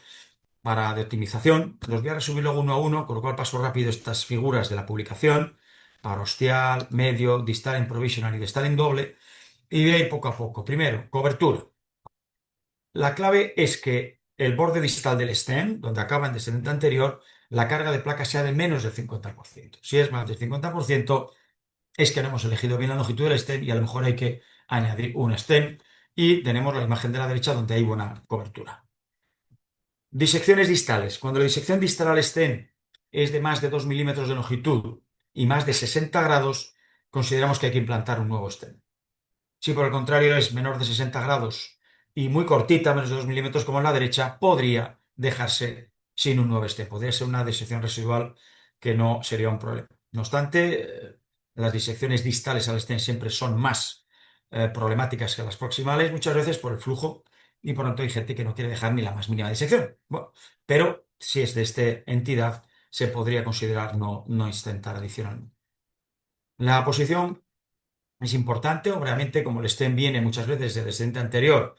de optimización. Los voy a resumir luego uno a uno, con lo cual paso rápido estas figuras de la publicación, para ostial, medio, distal en provisional y distal en doble, y voy a ir poco a poco. Primero, cobertura. La clave es que el borde distal del stent, donde acaba en descendente anterior, la carga de placa sea de menos del 50%. Si es más del 50%, es que no hemos elegido bien la longitud del stem y a lo mejor hay que añadir un stem y tenemos la imagen de la derecha donde hay buena cobertura. Disecciones distales. Cuando la disección distal al stem es de más de 2 milímetros de longitud y más de 60 grados, consideramos que hay que implantar un nuevo stem. Si por el contrario es menor de 60 grados y muy cortita, menos de 2 milímetros como en la derecha, podría dejarse sin un nuevo stem. Podría ser una disección residual que no sería un problema. No obstante, las disecciones distales al stem siempre son más problemáticas que las proximales, muchas veces por el flujo, y por lo tanto hay gente que no quiere dejar ni la más mínima disección. Bueno, pero si es de esta entidad, se podría considerar no stentar adicionalmente. La posición es importante, obviamente, como el stent viene muchas veces del stent anterior,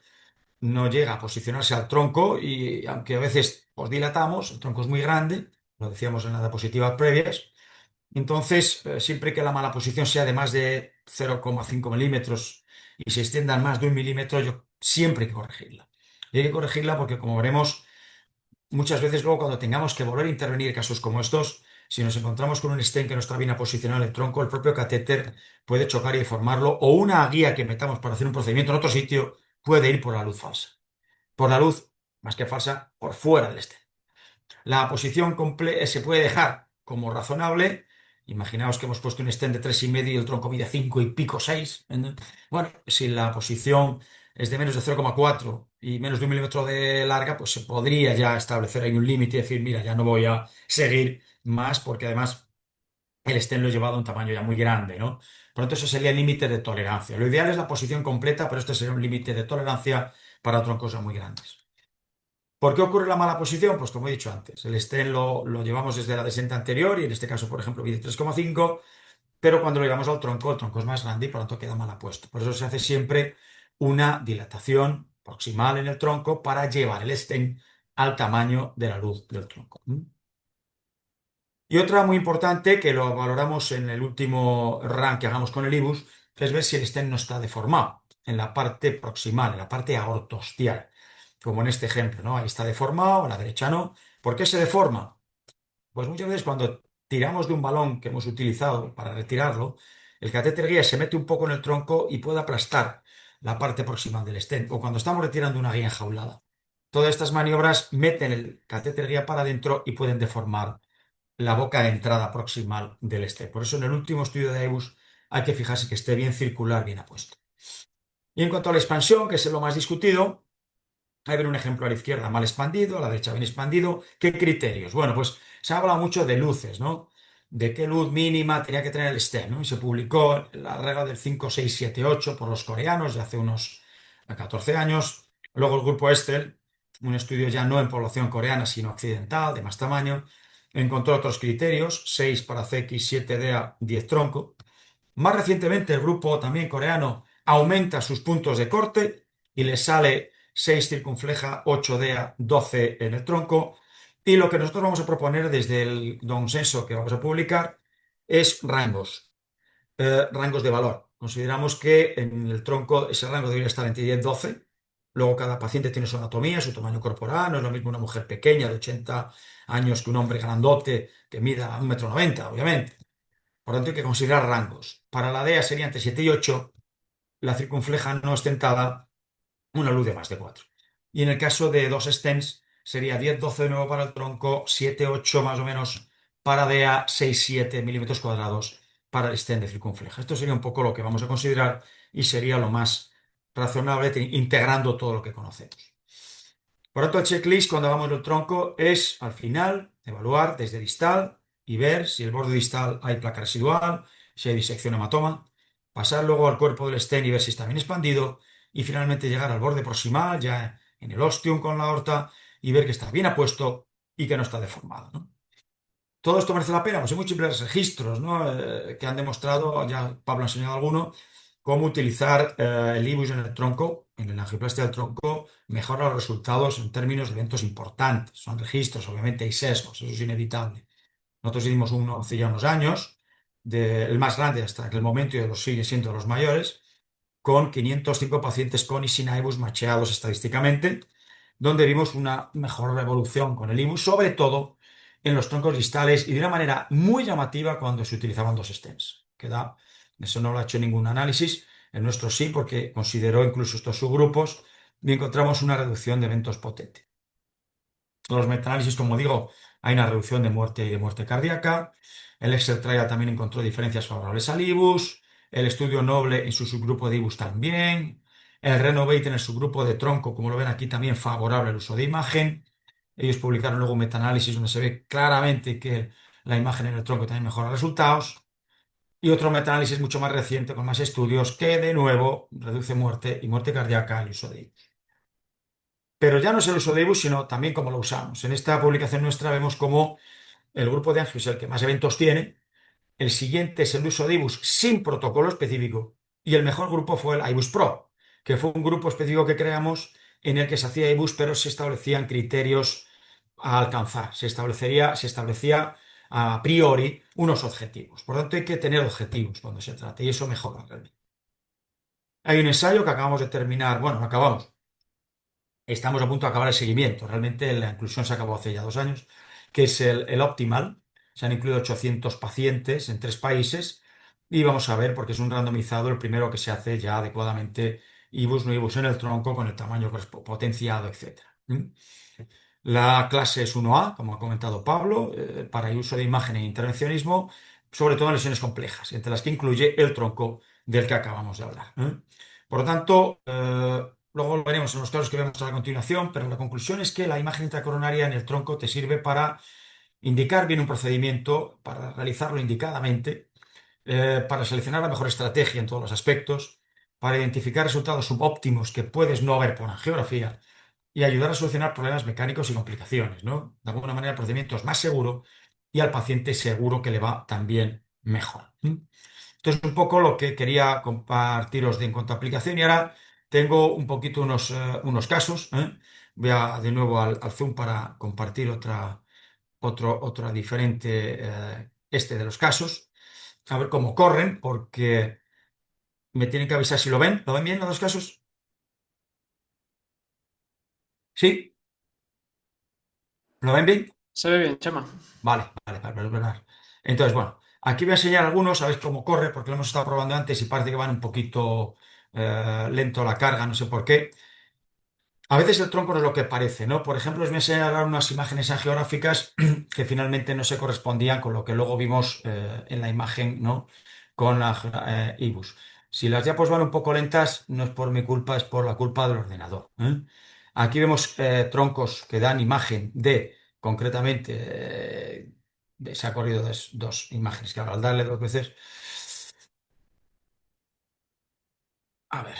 no llega a posicionarse al tronco y aunque a veces os dilatamos, el tronco es muy grande, lo decíamos en las diapositivas previas, entonces siempre que la mala posición sea de más de 0,5 milímetros y se extienda más de 1 milímetro, yo siempre hay que corregirla. Y hay que corregirla porque, como veremos, muchas veces luego cuando tengamos que volver a intervenir casos como estos, si nos encontramos con un stent que no está bien posicionado en el tronco, el propio catéter puede chocar y deformarlo, o una guía que metamos para hacer un procedimiento en otro sitio puede ir por la luz falsa. Por la luz, más que falsa, por fuera del stent. La posición se puede dejar como razonable. Imaginaos que hemos puesto un stent de 3,5 y el tronco mide 5 y pico, 6. Bueno, si la posición es de menos de 0,4 y menos de 1 milímetro de larga, pues se podría ya establecer ahí un límite y decir, mira, ya no voy a seguir más porque además el stent lo he llevado a un tamaño ya muy grande, ¿no? Por lo tanto, ese sería el límite de tolerancia. Lo ideal es la posición completa, pero este sería un límite de tolerancia para troncos ya muy grandes. ¿Por qué ocurre la mala posición? Pues como he dicho antes, el estén lo llevamos desde la descenta anterior y en este caso, por ejemplo, mide 3,5, pero cuando lo llevamos al tronco, el tronco es más grande y por lo tanto queda mal apuesto. Por eso se hace siempre una dilatación proximal en el tronco para llevar el estén al tamaño de la luz del tronco. Y otra muy importante que lo valoramos en el último run que hagamos con el IBUS es ver si el estén no está deformado en la parte proximal, en la parte aortostial, como en este ejemplo, ¿no? Ahí está deformado, a la derecha no. ¿Por qué se deforma? Pues muchas veces cuando tiramos de un balón que hemos utilizado para retirarlo, el catéter guía se mete un poco en el tronco y puede aplastar la parte proximal del estén, o cuando estamos retirando una guía enjaulada. Todas estas maniobras meten el catéter guía para adentro y pueden deformar la boca de entrada proximal del estén. Por eso en el último estudio de IBUS hay que fijarse que esté bien circular, bien apuesto. Y en cuanto a la expansión, que es lo más discutido, hay ver un ejemplo a la izquierda mal expandido, a la derecha bien expandido. ¿Qué criterios? Bueno, pues se habla mucho de luces, ¿no? De qué luz mínima tenía que tener el stent, ¿no? Y se publicó la regla del 5, 6, 7, 8 por los coreanos de hace unos 14 años. Luego el grupo Estel, un estudio ya no en población coreana, sino occidental, de más tamaño, encontró otros criterios, 6 para CX, 7 DA, 10 tronco. Más recientemente, el grupo también coreano aumenta sus puntos de corte y le sale 6 circunfleja, 8 DEA, 12 en el tronco. Y lo que nosotros vamos a proponer desde el consenso que vamos a publicar es rangos de valor. Consideramos que en el tronco ese rango debería estar entre 10 y 12. Luego cada paciente tiene su anatomía, su tamaño corporal. No es lo mismo una mujer pequeña de 80 años que un hombre grandote que mida 1,90 m, obviamente. Por lo tanto, hay que considerar rangos. Para la DEA sería entre 7 y 8, la circunfleja no estentada, una luz de más de 4. Y en el caso de dos stents, sería 10, 12 de nuevo para el tronco, 7, 8 más o menos para DEA, 6, 7 milímetros cuadrados para el stent de circunfleja. Esto sería un poco lo que vamos a considerar y sería lo más razonable, integrando todo lo que conocemos. Por otro, el checklist cuando hagamos el tronco es, al final, evaluar desde distal y ver si el borde distal hay placa residual, si hay disección hematoma, pasar luego al cuerpo del stent y ver si está bien expandido, y finalmente llegar al borde proximal, ya en el ostium con la aorta, y ver que está bien apuesto y que no está deformado, ¿no? Todo esto merece la pena, pues hay múltiples registros, ¿no? Que han demostrado, ya Pablo ha enseñado alguno, cómo utilizar el IBUS en el tronco, en la angioplastia del tronco, mejora los resultados en términos de eventos importantes. Son registros, obviamente hay sesgos, eso es inevitable. Nosotros hicimos uno hace ya unos años, el más grande hasta aquel momento y los sigue siendo los mayores, con 505 pacientes con y sin IBUS macheados estadísticamente, donde vimos una mejor evolución con el IBUS, sobre todo en los troncos distales y de una manera muy llamativa cuando se utilizaban dos stents. Eso no lo ha hecho ningún análisis, el nuestro sí, porque consideró incluso estos subgrupos y encontramos una reducción de eventos potente. Los metaanálisis, como digo, hay una reducción de muerte y de muerte cardíaca. El Excel Trial también encontró diferencias favorables al IBUS. El estudio Noble en su subgrupo de IBUS también. El Renovate en el subgrupo de tronco, como lo ven aquí, también favorable al uso de imagen. Ellos publicaron luego un metaanálisis donde se ve claramente que la imagen en el tronco también mejora resultados. Y otro metaanálisis mucho más reciente, con más estudios, que de nuevo reduce muerte y muerte cardíaca al uso de IBUS. Pero ya no es el uso de IBUS, sino también cómo lo usamos. En esta publicación nuestra vemos cómo el grupo de Angios es el que más eventos tiene. El siguiente es el uso de IBUS sin protocolo específico. Y el mejor grupo fue el IBUS Pro, que fue un grupo específico que creamos en el que se hacía IBUS, pero se establecían criterios a alcanzar. Se establecía a priori unos objetivos. Por lo tanto, hay que tener objetivos cuando se trata y eso mejora realmente. Hay un ensayo que acabamos de terminar, bueno, no acabamos, estamos a punto de acabar el seguimiento. Realmente la inclusión se acabó hace ya 2 años, que es el Optimal. Se han incluido 800 pacientes en 3 países y vamos a ver, porque es un randomizado, el primero que se hace ya adecuadamente IBUS, no IBUS en el tronco, con el tamaño potenciado, etcétera. La clase es 1A, como ha comentado Pablo, para el uso de imagen e intervencionismo, sobre todo en lesiones complejas, entre las que incluye el tronco del que acabamos de hablar. Por lo tanto, luego lo veremos en los casos que vemos a continuación, pero la conclusión es que la imagen intracoronaria en el tronco te sirve para indicar bien un procedimiento, para realizarlo indicadamente, para seleccionar la mejor estrategia en todos los aspectos, para identificar resultados subóptimos que puedes no ver por angiografía y ayudar a solucionar problemas mecánicos y complicaciones, ¿no? De alguna manera el procedimiento es más seguro y al paciente seguro que le va también mejor. Entonces, un poco lo que quería compartiros en cuanto a aplicación y ahora tengo un poquito unos casos. Voy de nuevo al Zoom para compartir otra diferente, de los casos. A ver cómo corren, porque me tienen que avisar si lo ven. ¿Lo ven bien los dos casos? ¿Sí? ¿Lo ven bien? Se ve bien, Chema. Vale, vale, vale, perdonad. Entonces, bueno, aquí voy a enseñar algunos, a ver cómo corre, porque lo hemos estado probando antes y parece que van un poquito lento la carga, no sé por qué. A veces el tronco no es lo que parece, ¿no? Por ejemplo, os voy a enseñar ahora unas imágenes angiográficas que finalmente no se correspondían con lo que luego vimos en la imagen, ¿no? Con la IBUS. Si las diapos van un poco lentas, no es por mi culpa, es por la culpa del ordenador. Aquí vemos troncos que dan imagen de, concretamente, se ha corrido dos imágenes, que ahora al darle 2 veces. A ver.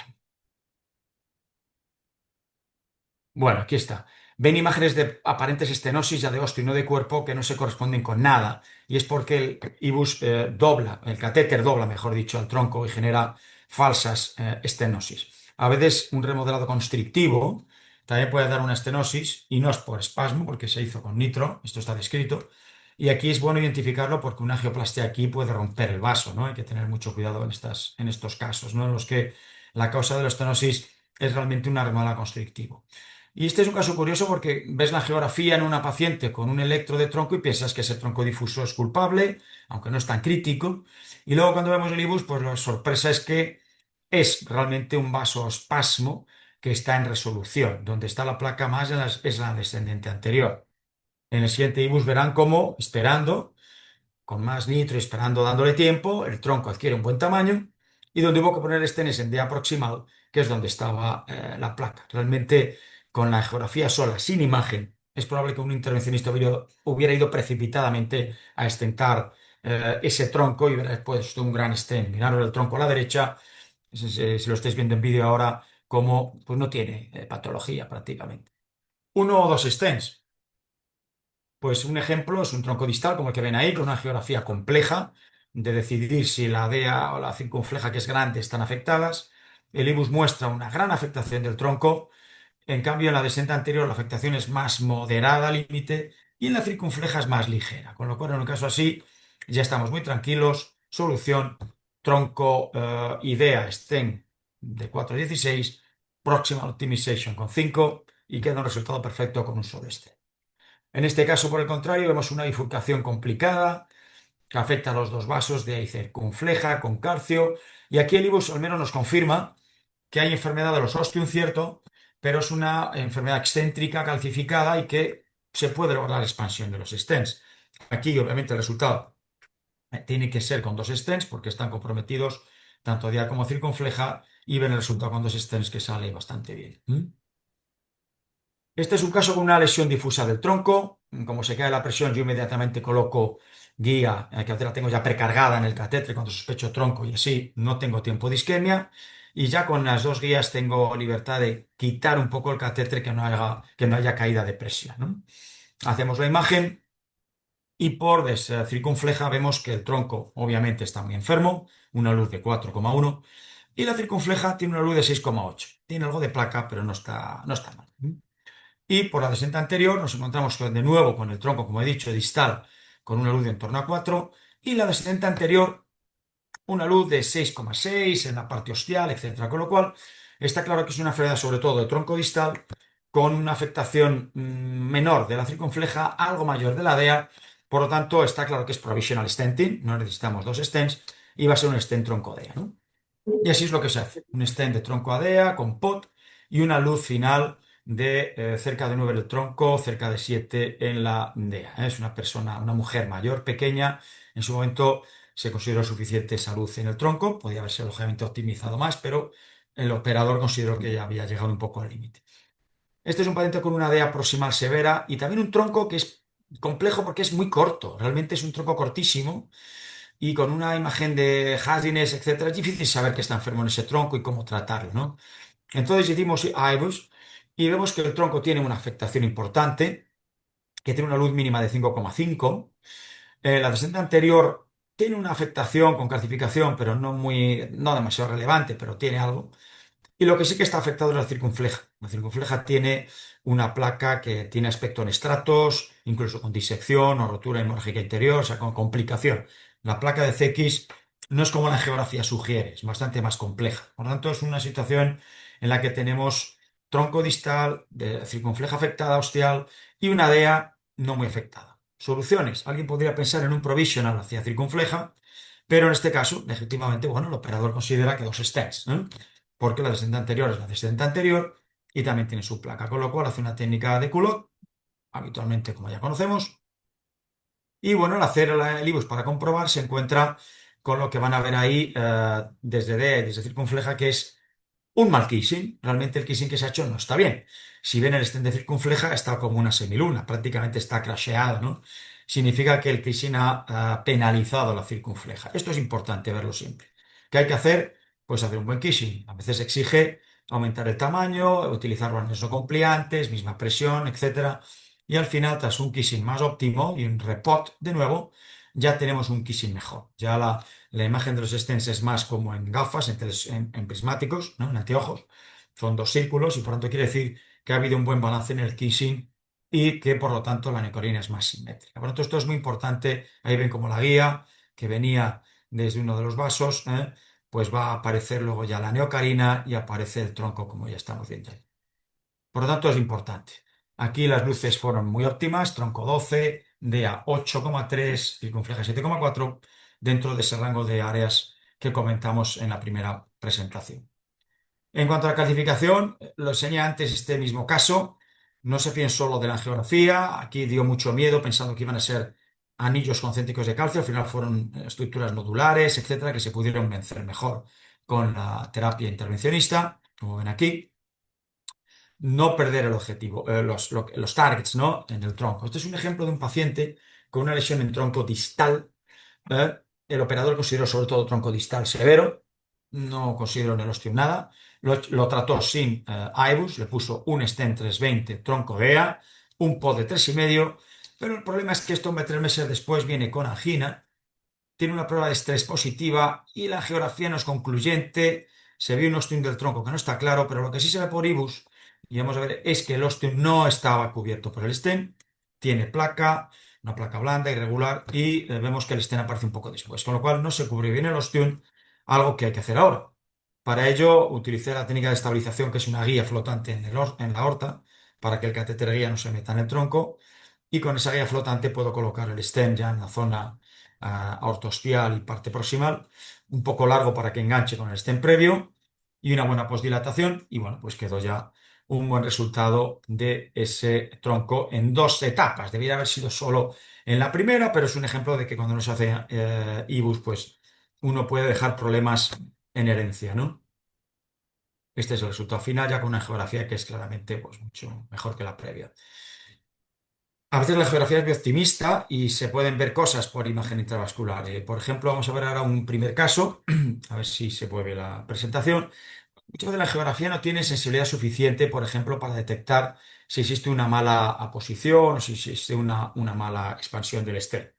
Bueno, aquí está. Ven imágenes de aparentes estenosis ya de osteo y no de cuerpo que no se corresponden con nada. Y es porque el IBUS dobla, el catéter dobla, mejor dicho, al tronco y genera falsas estenosis. A veces un remodelado constrictivo también puede dar una estenosis y no es por espasmo, porque se hizo con nitro, esto está descrito. Y aquí es bueno identificarlo porque una angioplastia aquí puede romper el vaso, ¿no? Hay que tener mucho cuidado en estos casos, ¿no? En los que la causa de la estenosis es realmente un remodelado constrictivo. Y este es un caso curioso porque ves la geografía en una paciente con un electro de tronco y piensas que ese tronco difuso es culpable, aunque no es tan crítico. Y luego cuando vemos el IBUS, pues la sorpresa es que es realmente un vasoespasmo que está en resolución. Donde está la placa más es la descendente anterior. En el siguiente IBUS verán cómo, esperando, con más nitro y esperando dándole tiempo, el tronco adquiere un buen tamaño y donde hubo que poner estenes en D proximal, que es donde estaba la placa. Realmente, con la geografía sola, sin imagen, es probable que un intervencionista hubiera ido precipitadamente a estentar ese tronco y hubiera puesto un gran stent. Miraros el tronco a la derecha, si lo estáis viendo en vídeo ahora, como pues no tiene patología prácticamente. Uno o dos stents. Pues un ejemplo es un tronco distal, como el que ven ahí, con una geografía compleja de decidir si la DEA o la circunfleja, que es grande, están afectadas. El IBUS muestra una gran afectación del tronco. En cambio, en la descendente anterior la afectación es más moderada, límite, y en la circunfleja es más ligera. Con lo cual, en un caso así, ya estamos muy tranquilos. Solución, tronco IDEA STEM de 4,16, Proximal Optimization con 5 y queda un resultado perfecto con un solo stent. En este caso, por el contrario, vemos una bifurcación complicada que afecta a los dos vasos de ahí circunfleja con calcio. Y aquí el IBUS al menos nos confirma que hay enfermedad de los ostium, cierto, pero es una enfermedad excéntrica, calcificada y que se puede lograr expansión de los stents. Aquí, obviamente, el resultado tiene que ser con dos stents porque están comprometidos tanto dia como circunfleja y ven el resultado con dos stents que sale bastante bien. Este es un caso con una lesión difusa del tronco. Como se cae la presión, yo inmediatamente coloco guía, que la tengo ya precargada en el catéter cuando sospecho tronco y así no tengo tiempo de isquemia. y ya con las dos guías tengo libertad de quitar un poco el catéter que no haya caída de presión, ¿no? Hacemos la imagen y por circunfleja vemos que el tronco obviamente está muy enfermo, una luz de 4,1 y la circunfleja tiene una luz de 6,8. Tiene algo de placa, pero no está mal. Y por la descendente anterior nos encontramos de nuevo con el tronco, como he dicho, distal, con una luz de en torno a 4 y la descendente anterior una luz de 6,6 en la parte ostial, etcétera. Con lo cual, está claro que es una enfermedad sobre todo de tronco distal, con una afectación menor de la circunfleja, algo mayor de la DEA. Por lo tanto, está claro que es provisional stenting, no necesitamos dos stents, y va a ser un stent tronco DEA, ¿no? Y así es lo que se hace. Un stent de tronco ADEA con POT y una luz final de cerca de 9 en el tronco, cerca de 7 en la DEA. Es una persona, una mujer mayor, pequeña. En su momento se consideró suficiente esa luz en el tronco. Podía haberse lógicamente optimizado más, pero el operador consideró que ya había llegado un poco al límite. Este es un paciente con una DEA proximal severa y también un tronco que es complejo porque es muy corto. Realmente es un tronco cortísimo y con una imagen de Hardiness, etcétera, es difícil saber que está enfermo en ese tronco y cómo tratarlo, ¿no? Entonces hicimos IBUS y vemos que el tronco tiene una afectación importante, que tiene una luz mínima de 5,5. La descendente anterior tiene una afectación con calcificación, pero no demasiado relevante, pero tiene algo. Y lo que sí que está afectado es la circunfleja. La circunfleja tiene una placa que tiene aspecto en estratos, incluso con disección o rotura hemorrágica interior, o sea, con complicación. La placa de CX no es como la geografía sugiere, es bastante más compleja. Por lo tanto, es una situación en la que tenemos tronco distal, de circunfleja afectada ostial y una DEA no muy afectada. Soluciones. Alguien podría pensar en un provisional hacia circunfleja, pero en este caso, legítimamente, bueno, el operador considera que dos stents, ¿no? Porque la descendente anterior es la descendente anterior y también tiene su placa, con lo cual hace una técnica de culot, habitualmente como ya conocemos, y bueno, al hacer el IBUS para comprobar se encuentra con lo que van a ver ahí desde D, desde circunfleja, que es un mal kissing. Realmente el kissing que se ha hecho no está bien. Si ven el stent de circunfleja, está como una semiluna, prácticamente está crasheado, ¿no? Significa que el kissing ha penalizado la circunfleja. Esto es importante verlo siempre. ¿Qué hay que hacer? Pues hacer un buen kissing. A veces exige aumentar el tamaño, utilizar balones no compliantes, misma presión, etcétera. Y al final, tras un kissing más óptimo y un repot de nuevo, ya tenemos un kissing mejor. Ya la imagen de los stents es más como en gafas, en prismáticos, ¿no? En anteojos. Son dos círculos y por lo tanto quiere decir que ha habido un buen balance en el kissing y que por lo tanto la necorina es más simétrica. Por lo tanto, esto es muy importante. Ahí ven como la guía que venía desde uno de los vasos, pues va a aparecer luego ya la neocarina y aparece el tronco como ya estamos viendo ahí. Por lo tanto, es importante. Aquí las luces fueron muy óptimas, tronco 12, DEA 8,3, circunfleja 7,4, dentro de ese rango de áreas que comentamos en la primera presentación. En cuanto a la calcificación, lo enseñé antes este mismo caso. No se fíen solo de la angiografía. Aquí dio mucho miedo pensando que iban a ser anillos concéntricos de calcio. Al final fueron estructuras nodulares, etcétera, que se pudieron vencer mejor con la terapia intervencionista, como ven aquí. No perder el objetivo, los targets, ¿no? En el tronco. Este es un ejemplo de un paciente con una lesión en tronco distal. ¿eh? El operador consideró sobre todo tronco distal severo, no consideró en el ostium nada. Lo trató sin IBUS, le puso un stent 320 tronco DEA, un POD de 3,5, pero el problema es que esto 3 meses después viene con angina, tiene una prueba de estrés positiva y la geografía no es concluyente. Se ve un ostium del tronco que no está claro, pero lo que sí se ve por IBUS, y vamos a ver, es que el ostium no estaba cubierto por el stent, tiene placa, una placa blanda, irregular, y vemos que el stent aparece un poco después, con lo cual no se cubrió bien el ostium, algo que hay que hacer ahora. Para ello, utilicé la técnica de estabilización, que es una guía flotante en la aorta, para que el catéter guía no se meta en el tronco, y con esa guía flotante puedo colocar el stent ya en la zona aortostial y parte proximal, un poco largo para que enganche con el stent previo y una buena postdilatación y bueno, pues quedó ya un buen resultado de ese tronco en dos etapas. Debería haber sido solo en la primera, pero es un ejemplo de que cuando no se hace IBUS, pues uno puede dejar problemas en herencia, ¿no? Este es el resultado final, ya con una geografía que es claramente pues, mucho mejor que la previa. A veces la geografía es muy optimista y se pueden ver cosas por imagen intravascular. Por ejemplo, vamos a ver ahora un primer caso, a ver si se puede ver la presentación. Muchas de la geografía no tiene sensibilidad suficiente, por ejemplo, para detectar si existe una mala aposición o si existe una mala expansión del estén.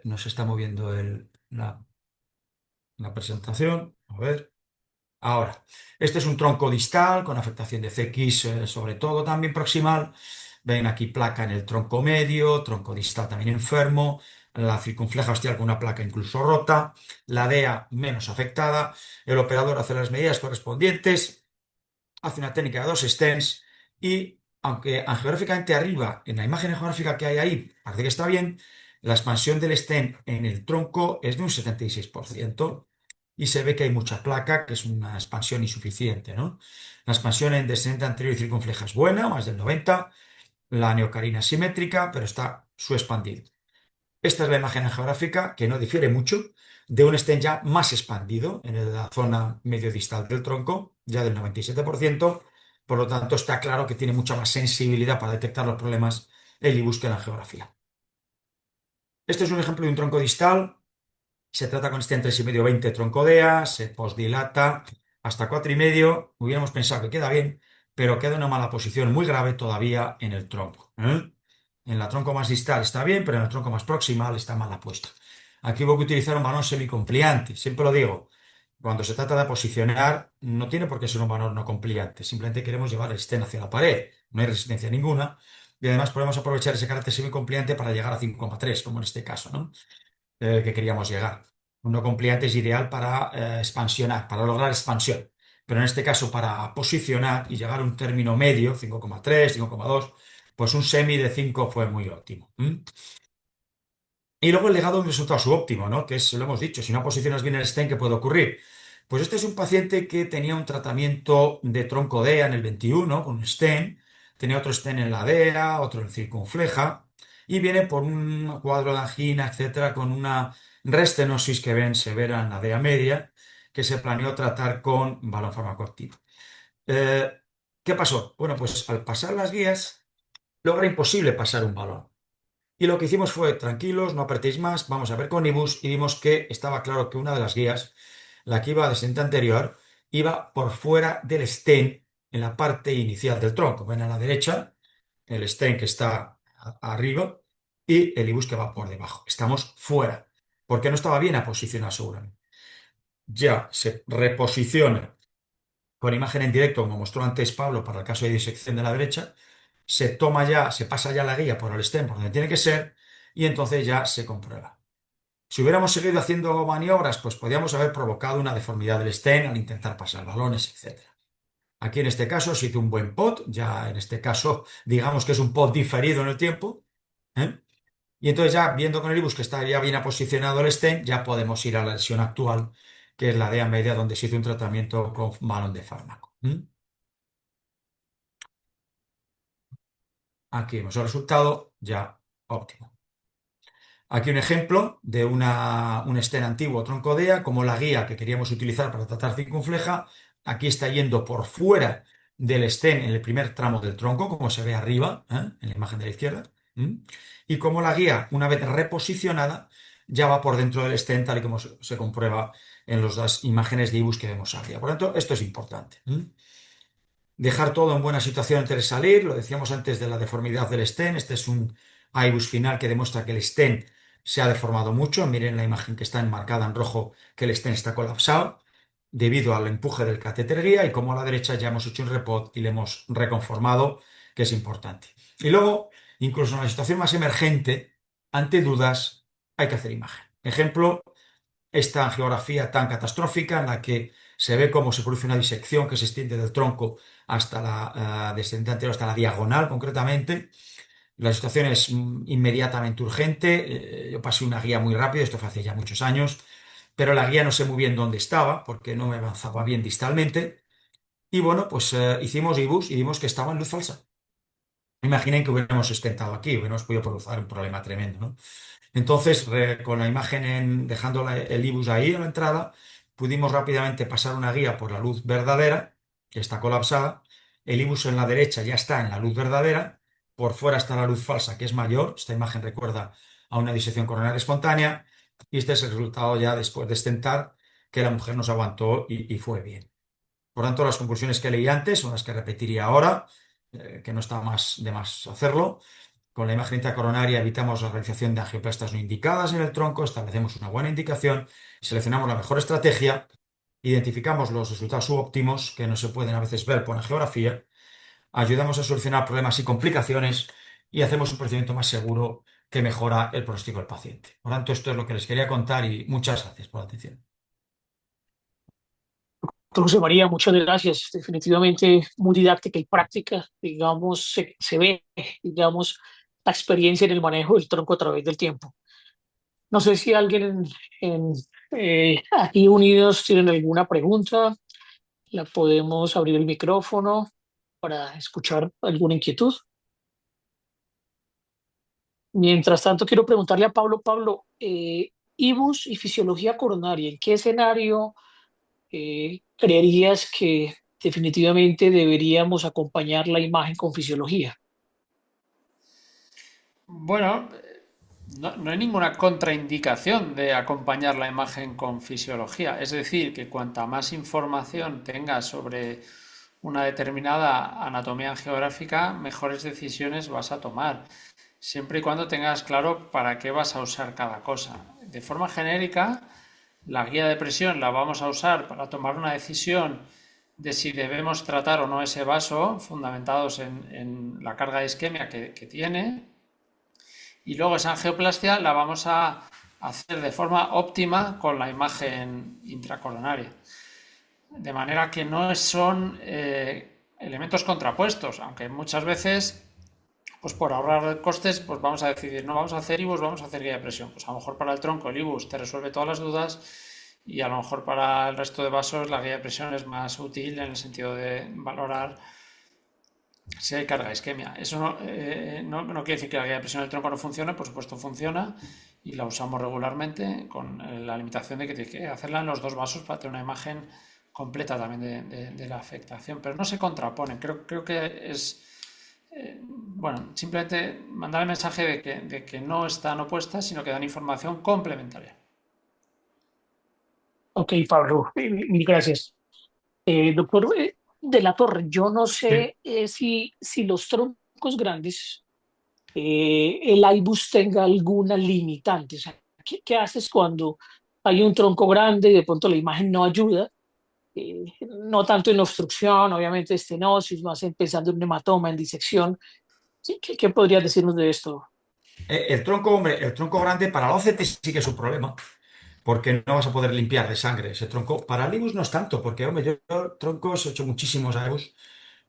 Nos está moviendo la presentación. A ver. Ahora, este es un tronco distal con afectación de CX, sobre todo también proximal. Ven aquí placa en el tronco medio, tronco distal también enfermo, la circunfleja ostial con una placa incluso rota, la DEA menos afectada. El operador hace las medidas correspondientes, hace una técnica de dos stents y, aunque angiográficamente arriba, en la imagen geográfica que hay ahí, parece que está bien, la expansión del stent en el tronco es de un 76% y se ve que hay mucha placa, que es una expansión insuficiente, ¿no? La expansión en descendente anterior y circunfleja es buena, más del 90%, la neocarina es simétrica, pero está subexpandido. Esta es la imagen geográfica que no difiere mucho de un stent ya más expandido en la zona medio distal del tronco, ya del 97%. Por lo tanto, está claro que tiene mucha más sensibilidad para detectar los problemas el IBUS que la geografía. Este es un ejemplo de un tronco distal. Se trata con stent 3,5-20 tronco DEA, se posdilata hasta 4,5. Hubiéramos pensado que queda bien, pero queda en una mala posición muy grave todavía en el tronco. En la tronco más distal está bien, pero en el tronco más proximal está mal puesto. Aquí voy a utilizar un balón semicompliante. Siempre lo digo, cuando se trata de posicionar, no tiene por qué ser un balón no compliante. Simplemente queremos llevar el stent hacia la pared. No hay resistencia ninguna. Y además podemos aprovechar ese carácter semicompliante para llegar a 5,3, como en este caso, ¿no? Que queríamos llegar. Un no compliante es ideal para expansionar, para lograr expansión. Pero en este caso, para posicionar y llegar a un término medio, 5,3, 5,2, pues un semi de 5 fue muy óptimo. Y luego el legado de un resultado subóptimo, ¿no? Que es, lo hemos dicho, si no posicionas bien el stent, ¿qué puede ocurrir? Pues este es un paciente que tenía un tratamiento de tronco DEA en el 21 con un stent, tenía otro stent en la DEA, otro en circunfleja, y viene por un cuadro de angina, etcétera, con una restenosis que ven severa en la DEA media, que se planeó tratar con balón farmacoactivo. Eh, ¿Qué pasó? Bueno, pues al pasar las guías, logra imposible pasar un balón. Y lo que hicimos fue, tranquilos, no apretéis más, vamos a ver con IBUS y vimos que estaba claro que una de las guías, la que iba descendente anterior, iba por fuera del stent en la parte inicial del tronco. Ven a la derecha, el stent que está arriba y el IBUS que va por debajo. Estamos fuera, porque no estaba bien aposicionado seguramente. Ya se reposiciona con imagen en directo, como mostró antes Pablo para el caso de disección de la derecha, se toma ya, se pasa ya la guía por el stem por donde tiene que ser y entonces ya se comprueba. Si hubiéramos seguido haciendo maniobras, pues podríamos haber provocado una deformidad del stem al intentar pasar balones, etcétera. Aquí en este caso se hizo un buen pot, ya en este caso digamos que es un pot diferido en el tiempo, ¿eh? Y entonces ya viendo con el IBUS que está ya bien posicionado el stem, ya podemos ir a la lesión actual, que es la DEA media, donde se hizo un tratamiento con balón de fármaco. Aquí vemos el resultado ya óptimo. Aquí un ejemplo de un estén antiguo troncodea, como la guía que queríamos utilizar para tratar circunfleja. Aquí está yendo por fuera del estén en el primer tramo del tronco, como se ve arriba, en la imagen de la izquierda. Y como la guía, una vez reposicionada, ya va por dentro del estén, tal y como se comprueba en las imágenes de IBUS que vemos arriba. Por lo tanto, esto es importante. Dejar todo en buena situación antes de salir, lo decíamos antes de la deformidad del stent. Este es un IBUS final que demuestra que el stent se ha deformado mucho. Miren la imagen que está enmarcada en rojo, que el stent está colapsado debido al empuje del catéter guía, y como a la derecha ya hemos hecho un repot y le hemos reconformado, que es importante. Y luego, incluso en la situación más emergente, ante dudas, hay que hacer imagen. Ejemplo, esta geografía tan catastrófica en la que se ve cómo se produce una disección que se extiende del tronco hasta la descendente anterior, hasta la diagonal concretamente. La situación es inmediatamente urgente. Yo pasé una guía muy rápido, esto fue hace ya muchos años, pero la guía no sé muy bien dónde estaba porque no me avanzaba bien distalmente. Y bueno, pues hicimos IBUS y vimos que estaba en luz falsa. Imaginen que hubiéramos estentado aquí, hubiéramos podido producir un problema tremendo, ¿no? Entonces, con la imagen dejando el IBUS ahí a la entrada, pudimos rápidamente pasar una guía por la luz verdadera, que está colapsada. El IBUS en la derecha ya está en la luz verdadera. Por fuera está la luz falsa, que es mayor. Esta imagen recuerda a una disección coronaria espontánea. Y este es el resultado ya después de estentar, que la mujer nos aguantó y fue bien. Por tanto, las conclusiones que leí antes son las que repetiría ahora, que no está de más hacerlo. Con la imagen intracoronaria evitamos la realización de angioplastas no indicadas en el tronco, establecemos una buena indicación, seleccionamos la mejor estrategia, identificamos los resultados subóptimos que no se pueden a veces ver por angiografía, ayudamos a solucionar problemas y complicaciones y hacemos un procedimiento más seguro que mejora el pronóstico del paciente. Por tanto, esto es lo que les quería contar y muchas gracias por la atención. Doctor José María, muchas gracias. Definitivamente muy didáctica y práctica, digamos, se ve, digamos, la experiencia en el manejo del tronco a través del tiempo. No sé si alguien aquí unidos tienen alguna pregunta, la podemos abrir el micrófono para escuchar alguna inquietud. Mientras tanto, quiero preguntarle a Pablo, IBUS y fisiología coronaria, ¿en qué escenario creerías que definitivamente deberíamos acompañar la imagen con fisiología? Bueno, no hay ninguna contraindicación de acompañar la imagen con fisiología. Es decir, que cuanta más información tengas sobre una determinada anatomía geográfica, mejores decisiones vas a tomar, siempre y cuando tengas claro para qué vas a usar cada cosa. De forma genérica, la guía de presión la vamos a usar para tomar una decisión de si debemos tratar o no ese vaso, fundamentados en la carga de isquemia que tiene, y luego esa angioplastia la vamos a hacer de forma óptima con la imagen intracoronaria. De manera que no son elementos contrapuestos, aunque muchas veces, pues por ahorrar costes, pues vamos a decidir, no vamos a hacer IBUS, vamos a hacer guía de presión. Pues a lo mejor para el tronco el IBUS te resuelve todas las dudas y a lo mejor para el resto de vasos la guía de presión es más útil en el sentido de valorar si hay carga de isquemia. Eso no quiere decir que la guía de presión del tronco no funcione, por supuesto funciona y la usamos regularmente con la limitación de que tienes que hacerla en los dos vasos para tener una imagen completa también de la afectación, pero no se contraponen. Creo que es, bueno, simplemente mandar el mensaje de que no están opuestas, sino que dan información complementaria. Ok, Pablo, mil gracias. Doctor de la Torre, yo no Sí. sé si los troncos grandes, el IBUS tenga alguna limitante. O sea, ¿qué haces cuando hay un tronco grande y de pronto la imagen no ayuda? No tanto en obstrucción, obviamente estenosis, más pensando en un hematoma, en disección. ¿Sí? ¿Qué podrías decirnos de esto? El tronco, hombre, el tronco grande para la OCT sí que es un problema, porque no vas a poder limpiar de sangre ese tronco. Para el IBUS no es tanto, porque, hombre, yo troncos he hecho muchísimos IBUS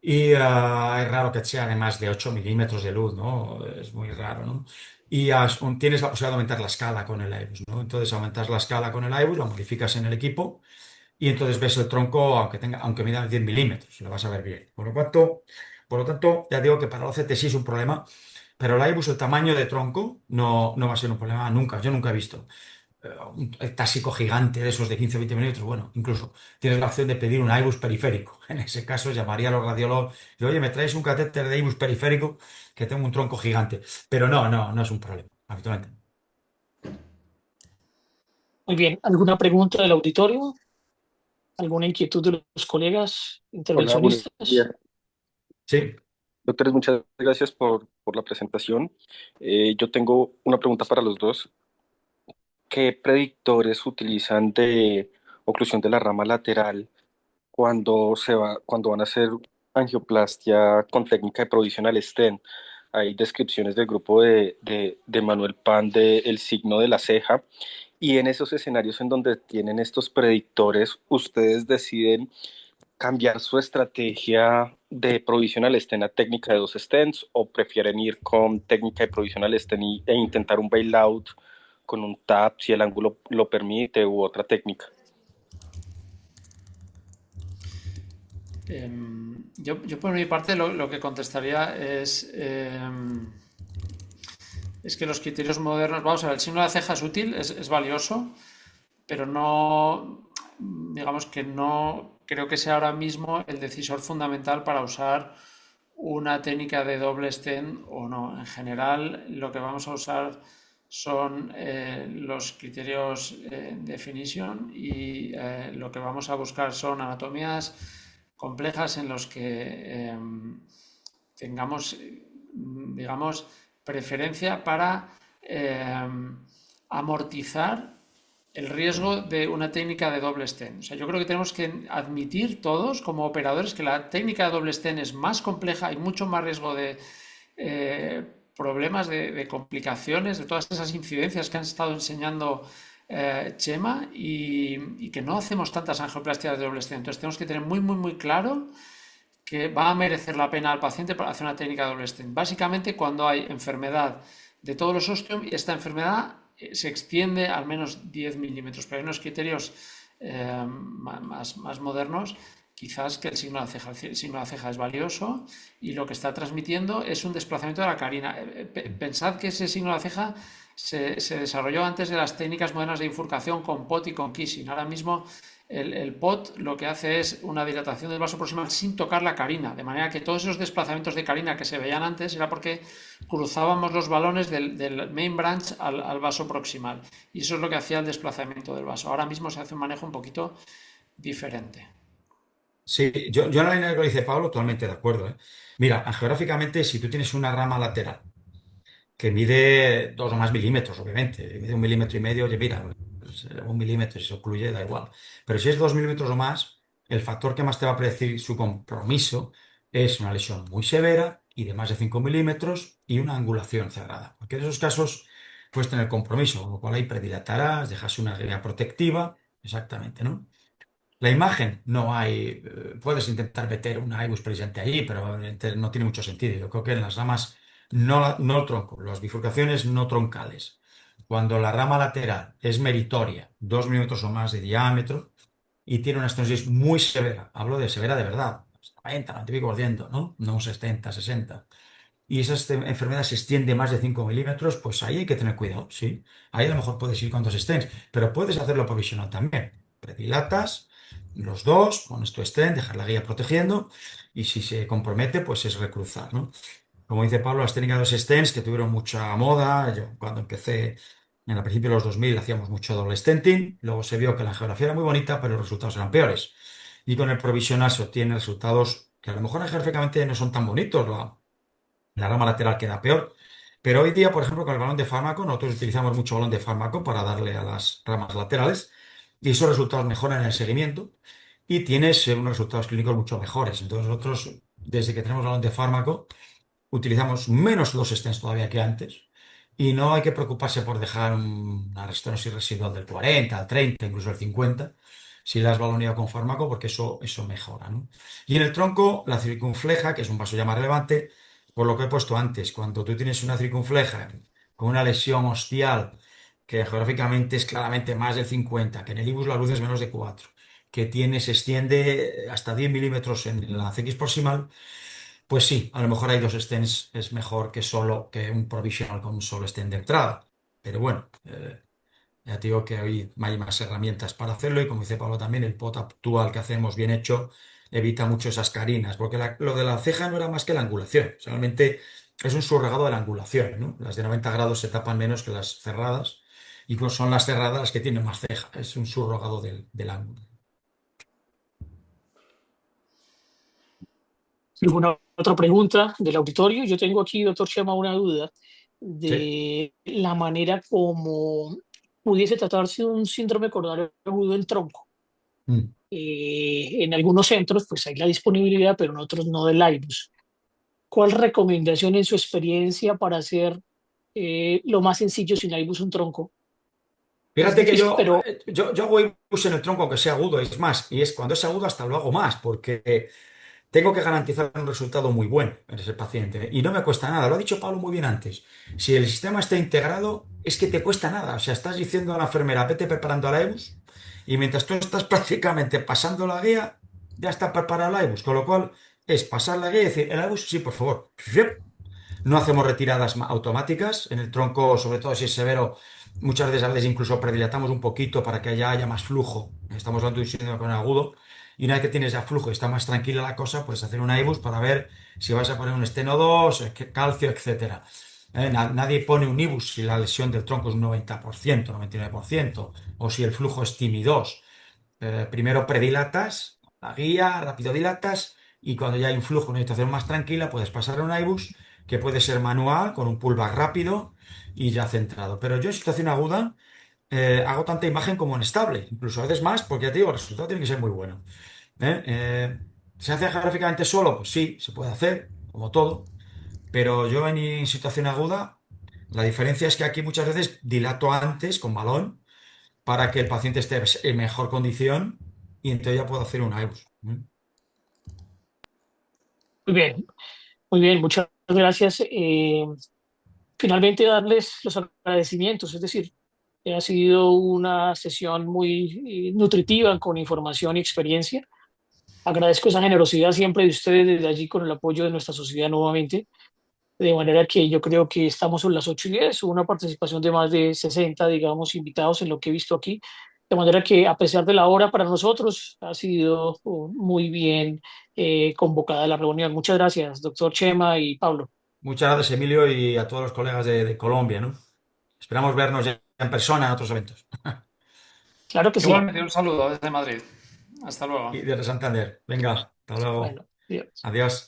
y es raro que sea de más de 8 milímetros de luz, ¿no? Es muy raro, ¿no? Y tienes la posibilidad de aumentar la escala con el IBUS, ¿no? Entonces aumentas la escala con el IBUS, lo modificas en el equipo y entonces ves el tronco, aunque mida 10 milímetros, lo vas a ver bien. Por lo tanto, ya digo que para el OCT sí es un problema, pero el IBUS, el tamaño de tronco, no va a ser un problema nunca. Yo nunca he visto un tásico gigante de esos de 15 o 20 milímetros. Bueno, incluso tienes la opción de pedir un IBUS periférico. En ese caso, llamaría a los radiólogos y oye, ¿me traes un catéter de IBUS periférico que tengo un tronco gigante? Pero no es un problema, habitualmente. Muy bien, ¿alguna pregunta del auditorio? ¿Alguna inquietud de los colegas Hola, buenos días. intervencionistas? Sí. Doctores, muchas gracias por la presentación. Yo tengo una pregunta para los dos. ¿Qué predictores utilizan de oclusión de la rama lateral cuando van a hacer angioplastia con técnica de provisional stent? Hay descripciones del grupo de Manuel Pan del signo de la ceja. Y en esos escenarios en donde tienen estos predictores, ustedes deciden cambiar su estrategia de provisional stent a técnica de dos stents o prefieren ir con técnica de provisional stent e intentar un bailout con un tap si el ángulo lo permite u otra técnica? Yo por mi parte lo que contestaría es que los criterios modernos, vamos a ver, el signo de la ceja es útil, es valioso, pero no, digamos que no creo que sea ahora mismo el decisor fundamental para usar una técnica de doble stent o no. En general, lo que vamos a usar son los criterios de definición y lo que vamos a buscar son anatomías complejas en los que tengamos, digamos, preferencia para amortizar el riesgo de una técnica de doble stent. O sea, yo creo que tenemos que admitir todos como operadores que la técnica de doble stent es más compleja, hay mucho más riesgo de eh, problemas, de complicaciones, de todas esas incidencias que han estado enseñando Chema y que no hacemos tantas angioplastias de doble stent. Entonces tenemos que tener muy, muy, muy claro que va a merecer la pena al paciente para hacer una técnica de doble stent. Básicamente cuando hay enfermedad de todos los ostium y esta enfermedad se extiende al menos 10 milímetros, pero hay unos criterios más modernos, quizás que el signo de la ceja. El signo de la ceja es valioso y lo que está transmitiendo es un desplazamiento de la carina. Pensad que ese signo de la ceja se desarrolló antes de las técnicas modernas de bifurcación con POT y con kissing. Ahora mismo el POT lo que hace es una dilatación del vaso proximal sin tocar la carina, de manera que todos esos desplazamientos de carina que se veían antes era porque cruzábamos los balones del main branch al vaso proximal y eso es lo que hacía el desplazamiento del vaso. Ahora mismo se hace un manejo un poquito diferente. Sí, yo en la línea que lo dice Pablo, totalmente de acuerdo, ¿eh? Mira, geográficamente, si tú tienes una rama lateral que mide 2 o más milímetros, obviamente, mide 1,5 milímetros, oye, mira, pues, 1 milímetro, si se ocluye, da igual. Pero si es 2 milímetros o más, el factor que más te va a predecir su compromiso es una lesión muy severa y de más de 5 milímetros y una angulación cerrada. Porque en esos casos puedes tener compromiso, con lo cual ahí predilatarás, dejas una guía protectiva, exactamente, ¿no? La imagen, no hay, puedes intentar meter una IBUS presente allí, pero no tiene mucho sentido. Yo creo que en las ramas, no el tronco, las bifurcaciones no troncales. Cuando la rama lateral es meritoria, 2 milímetros o más de diámetro, y tiene una estenosis muy severa, hablo de severa de verdad, 90, 90 y pico por ciento, ¿no? No un 70, 60. Y esa enfermedad se extiende más de 5 milímetros, pues ahí hay que tener cuidado, sí. Ahí a lo mejor puedes ir con dos stents, pero puedes hacerlo provisional también. Predilatas los dos, pones tu stent, dejar la guía protegiendo, y si se compromete, pues es recruzar, ¿no? Como dice Pablo, las técnicas de los stents que tuvieron mucha moda, yo cuando empecé en el principio de los 2000 hacíamos mucho doble stenting, luego se vio que la geografía era muy bonita, pero los resultados eran peores. Y con el provisional se obtienen resultados que a lo mejor geográficamente no son tan bonitos, la rama lateral queda peor. Pero hoy día, por ejemplo, con el balón de fármaco, nosotros utilizamos mucho balón de fármaco para darle a las ramas laterales y esos resultados mejoran en el seguimiento y tienes unos resultados clínicos mucho mejores. Entonces nosotros, desde que tenemos balón de fármaco, utilizamos menos dos stents todavía que antes y no hay que preocuparse por dejar una restenosis residual del 40, al 30, incluso el 50, si la has baloneado con fármaco, porque eso mejora, ¿no? Y en el tronco, la circunfleja, que es un vaso ya más relevante, por lo que he puesto antes, cuando tú tienes una circunfleja con una lesión ostial que geográficamente es claramente más del 50, que en el IBUS la luz es menos de 4, que tiene, se extiende hasta 10 milímetros en la CX proximal, pues sí, a lo mejor hay dos stents, es mejor que un provisional con un solo stent de entrada. Pero bueno, ya te digo que hoy hay más herramientas para hacerlo y como dice Pablo también, el pot actual que hacemos bien hecho evita mucho esas carinas, porque lo de la ceja no era más que la angulación, solamente es un surrogado de la angulación, ¿no? Las de 90 grados se tapan menos que las cerradas y pues son las cerradas las que tienen más ceja, es un surrogado del ángulo. ¿Alguna otra pregunta del auditorio? Yo tengo aquí, doctor Chema, una duda Sí. de la manera como pudiese tratarse un síndrome coronario agudo del tronco. Mm. En algunos centros, pues hay la disponibilidad, pero en otros no del IBUS. ¿Cuál recomendación en su experiencia para hacer lo más sencillo sin IBUS un tronco? Es Fíjate que difícil, pero yo hago IBUS en el tronco aunque sea agudo, es más, y es cuando es agudo hasta lo hago más, porque tengo que garantizar un resultado muy bueno en ese paciente y no me cuesta nada. Lo ha dicho Pablo muy bien antes. Si el sistema está integrado, es que te cuesta nada. O sea, estás diciendo a la enfermera, vete preparando la EBUS y mientras tú estás prácticamente pasando la guía, ya está preparada la EBUS. Con lo cual es pasar la guía y decir, el EBUS, sí, por favor. No hacemos retiradas automáticas en el tronco, sobre todo si es severo. Muchas veces a veces incluso predilatamos un poquito para que haya más flujo. Estamos hablando de un síndrome con agudo. Y una vez que tienes ya flujo y está más tranquila la cosa, puedes hacer una IBUS para ver si vas a poner un esteno 2, calcio, etcétera. Nadie pone un IBUS si la lesión del tronco es un 90%, 99%, o si el flujo es TIMI 2. Primero predilatas la guía, rápido dilatas y cuando ya hay un flujo, una situación más tranquila, puedes pasar a un iBus que puede ser manual, con un pullback rápido y ya centrado. Pero yo en situación aguda hago tanta imagen como en estable, incluso a veces más, porque ya te digo, el resultado tiene que ser muy bueno. ¿Eh? ¿Se hace gráficamente solo? Pues sí, se puede hacer, como todo, pero yo en situación aguda, la diferencia es que aquí muchas veces dilato antes con balón para que el paciente esté en mejor condición y entonces ya puedo hacer un IBUS. Muy bien, muy bien, muchas gracias. Finalmente, darles los agradecimientos, es decir, ha sido una sesión muy nutritiva con información y experiencia. Agradezco esa generosidad siempre de ustedes desde allí con el apoyo de nuestra sociedad nuevamente. De manera que yo creo que estamos en las 8:10, hubo una participación de más de 60, digamos, invitados en lo que he visto aquí. De manera que a pesar de la hora para nosotros ha sido muy bien convocada la reunión. Muchas gracias, doctor Chema y Pablo. Muchas gracias, Emilio, y a todos los colegas de Colombia, ¿no? Esperamos vernos ya en persona en otros eventos. Claro que sí. Igualmente, un saludo desde Madrid. Hasta luego. Y de Santander. Venga, hasta luego. Bueno, Dios. Adiós.